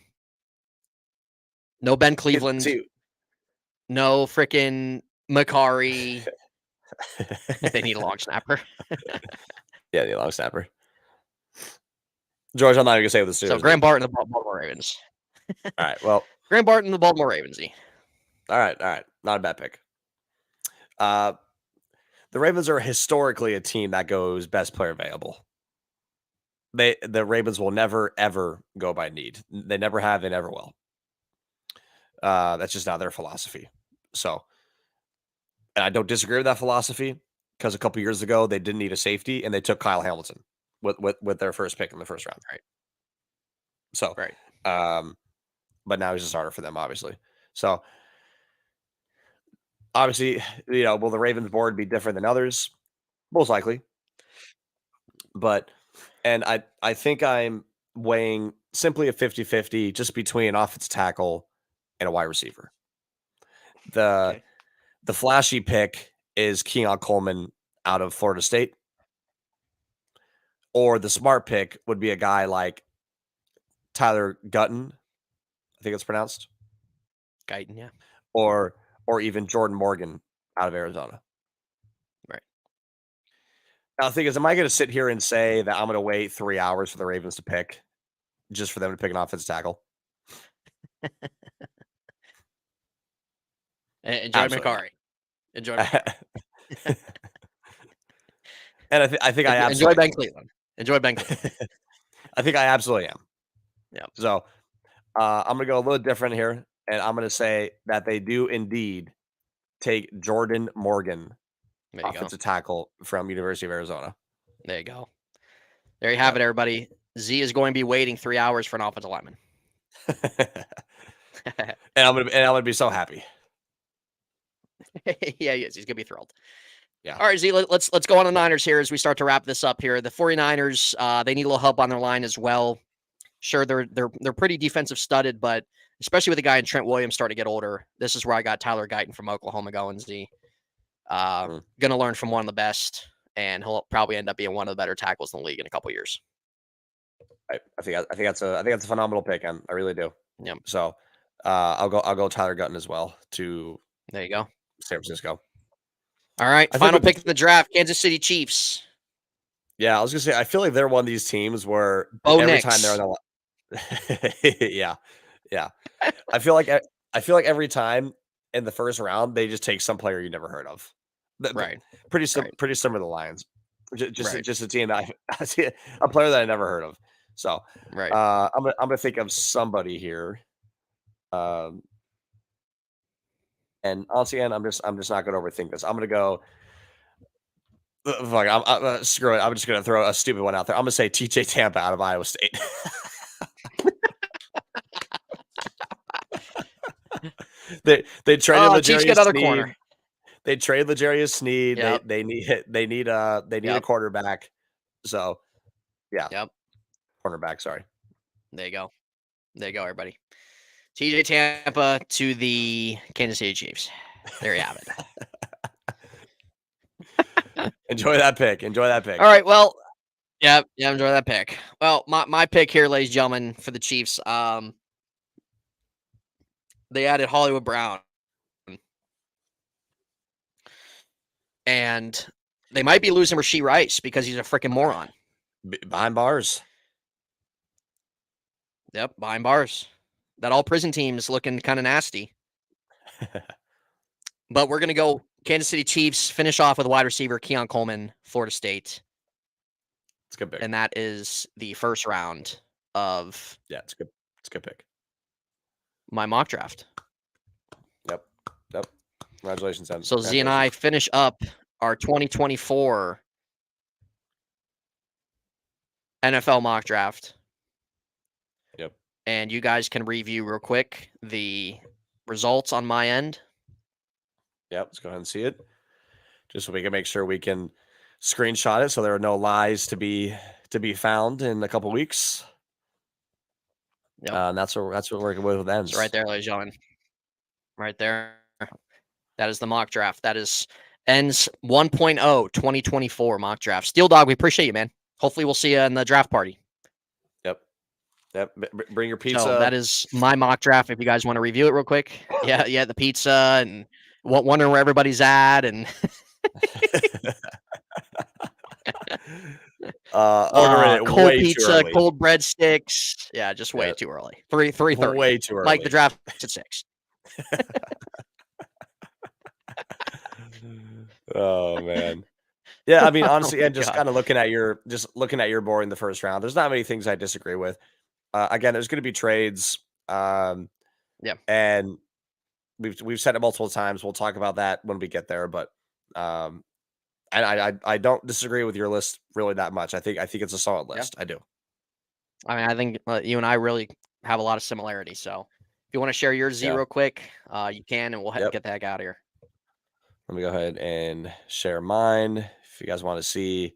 No Ben Cleveland. No freaking Macari. They need a long snapper. Yeah, the long snapper. George, I'm not even going to say what the Steelers So Graham Barton, the Baltimore Ravens. All right, well. Graham Barton, the Baltimore Ravens, Z. All right. Not a bad pick. The Ravens are historically a team that goes best player available. The Ravens will never, ever go by need. They never have, they never will. That's just not their philosophy. So, and I don't disagree with that philosophy because a couple years ago they didn't need a safety and they took Kyle Hamilton with their first pick in the first round. Right. So, right. But now he's a starter for them, obviously. So, obviously, will the Ravens board be different than others? Most likely. But, and I think I'm weighing simply a 50-50 just between an offensive tackle and a wide receiver. The flashy pick is Keon Coleman out of Florida State. Or the smart pick would be a guy like Tyler Guyton, I think it's pronounced. Guyton, yeah. Or even Jordan Morgan out of Arizona. Right. Now, the thing is, am I going to sit here and say that I'm going to wait 3 hours for the Ravens to pick just for them to pick an offensive tackle? Enjoy Macari. Enjoy Macari. And I think I absolutely enjoy Ben Cleveland. Enjoy Ben Cleveland. I think I absolutely am. Yeah. So I'm going to go a little different here, and I'm going to say that they do indeed take Jordan Morgan, offensive tackle from University of Arizona. There you go. There you have it, everybody. Z is going to be waiting 3 hours for an offensive lineman. and I'm gonna be so happy. Yeah, he is. He's gonna be thrilled. Yeah. All right, Z, let's go on the Niners here as we start to wrap this up here. The 49ers, they need a little help on their line as well. Sure, they're pretty defensive studded, but especially with a guy in Trent Williams starting to get older, this is where I got Tyler Guyton from Oklahoma going, Z. Gonna learn from one of the best, and he'll probably end up being one of the better tackles in the league in a couple years. I think that's a phenomenal pick. I really do. Yep. So I'll go Tyler Guyton as well to there you go. San Francisco. All right, final pick of the draft, Kansas City Chiefs. Yeah, I was gonna say I feel like they're one of these teams where every time they're on the yeah. I feel like every time in the first round they just take some player you never heard of. Right. Pretty similar to the Lions. Just a team that I see a player that I never heard of. So I'm gonna think of somebody here. And honestly, I'm just not gonna overthink this. I'm gonna go. Fuck, screw it. I'm just gonna throw a stupid one out there. I'm gonna say TJ Tampa out of Iowa State. they traded L'Jarius Sneed. Corner. They trade L'Jarius Sneed. Yep. They need a quarterback. So yeah. Yep. Cornerback. Sorry. There you go, everybody. TJ Tampa to the Kansas City Chiefs. There you have it. Enjoy that pick. Enjoy that pick. All right. Well, yeah, enjoy that pick. Well, my pick here, ladies and gentlemen, for the Chiefs. They added Hollywood Brown, and they might be losing Rashee Rice because he's a freaking moron. Behind bars. Yep, behind bars. That all prison team is looking kind of nasty. But we're gonna go Kansas City Chiefs. Finish off with wide receiver Keon Coleman, Florida State. It's a good pick. And that is the first round of it's good. It's a good pick. My mock draft. Yep. Congratulations, Em. So Z and I finish up our 2024 NFL mock draft. Yep. And you guys can review real quick the results on my end. Yep. Let's go ahead and see it. Just so we can make sure we can screenshot it so there are no lies to be found in a couple weeks. Yep. And that's what we're working with ends. It's right there, ladies and gentlemen. Right there. That is the mock draft. That is ends 1.0 2024 mock draft. Steel Dog, we appreciate you, man. Hopefully we'll see you in the draft party. Yep. Bring your pizza. So that is my mock draft. If you guys want to review it real quick. Yeah, the pizza and wondering where everybody's at and ordering it cold way pizza, too early. cold breadsticks. Yeah, just way too early. 3:30. Way too early. Like the draft at 6. Oh man. Yeah, I mean honestly, Oh, and just kind of looking at your board in the first round, there's not many things I disagree with. Again, there's going to be trades. Yeah. And we've said it multiple times. We'll talk about that when we get there, but and I don't disagree with your list really that much. I think it's a solid list. I do. I mean, I think you and I really have a lot of similarities. So if you want to share your Z real quick, you can, and we'll get the heck out of here. Let me go ahead and share mine. If you guys want to see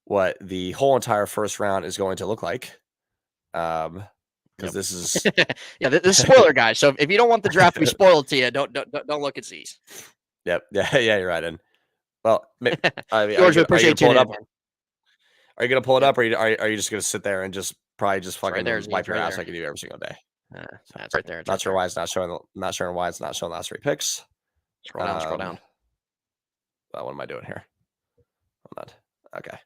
what the whole entire first round is going to look like. Because this is this is spoiler, guys. So if you don't want the draft to be spoiled to you, don't look at Z's. Yep. Yeah, you're right. And well, George, we appreciate you. Are you gonna pull it up, or are you just gonna sit there and just fucking wipe your ass like you do every single day? That's right there. Not sure why it's not showing. Not sure why it's not showing the last 3 picks. Scroll down. What am I doing here? Hold on. Okay.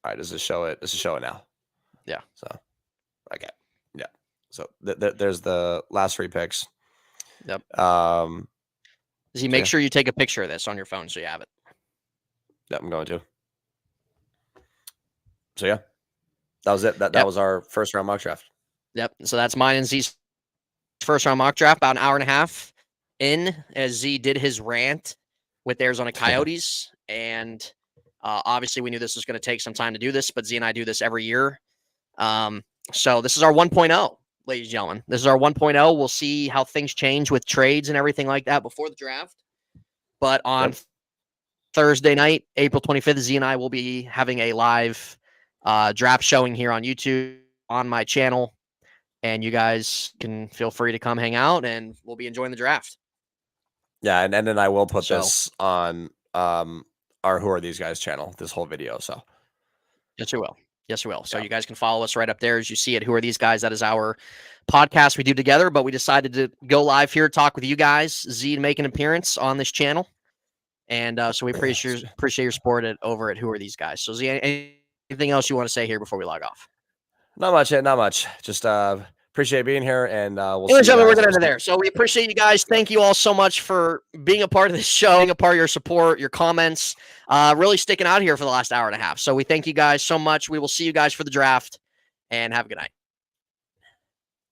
All right. Does it show it? Does it show it now? Yeah. So, okay. Yeah. So there's the last 3 picks. Yep. Z, make sure you take a picture of this on your phone so you have it. Yep, I'm going to. So yeah, that was it. That was our first round mock draft. Yep. So that's mine and Z's first round mock draft. About an hour and a half in as Z did his rant with the Arizona Coyotes. And obviously we knew this was going to take some time to do this, but Z and I do this every year. So this is our 1.0, ladies and gentlemen. This is our 1.0. We'll see how things change with trades and everything like that before the draft. But on Thursday night, April 25th, Z and I will be having a live draft showing here on YouTube on my channel. And you guys can feel free to come hang out and we'll be enjoying the draft. Yeah, and then I will put this on our Who Are These Guys channel, this whole video. So yes, we will. So you guys can follow us right up there as you see it. Who Are These Guys? That is our podcast we do together, but we decided to go live here, talk with you guys. Z to make an appearance on this channel. And so we appreciate your support over at Who Are These Guys? So Z, anything else you want to say here before we log off? Not much. Just appreciate being here, and we'll see. We're going to end it there. So we appreciate you guys. Thank you all so much for being a part of this show, being a part of your support, your comments, really sticking out here for the last hour and a half. So we thank you guys so much. We will see you guys for the draft, and have a good night.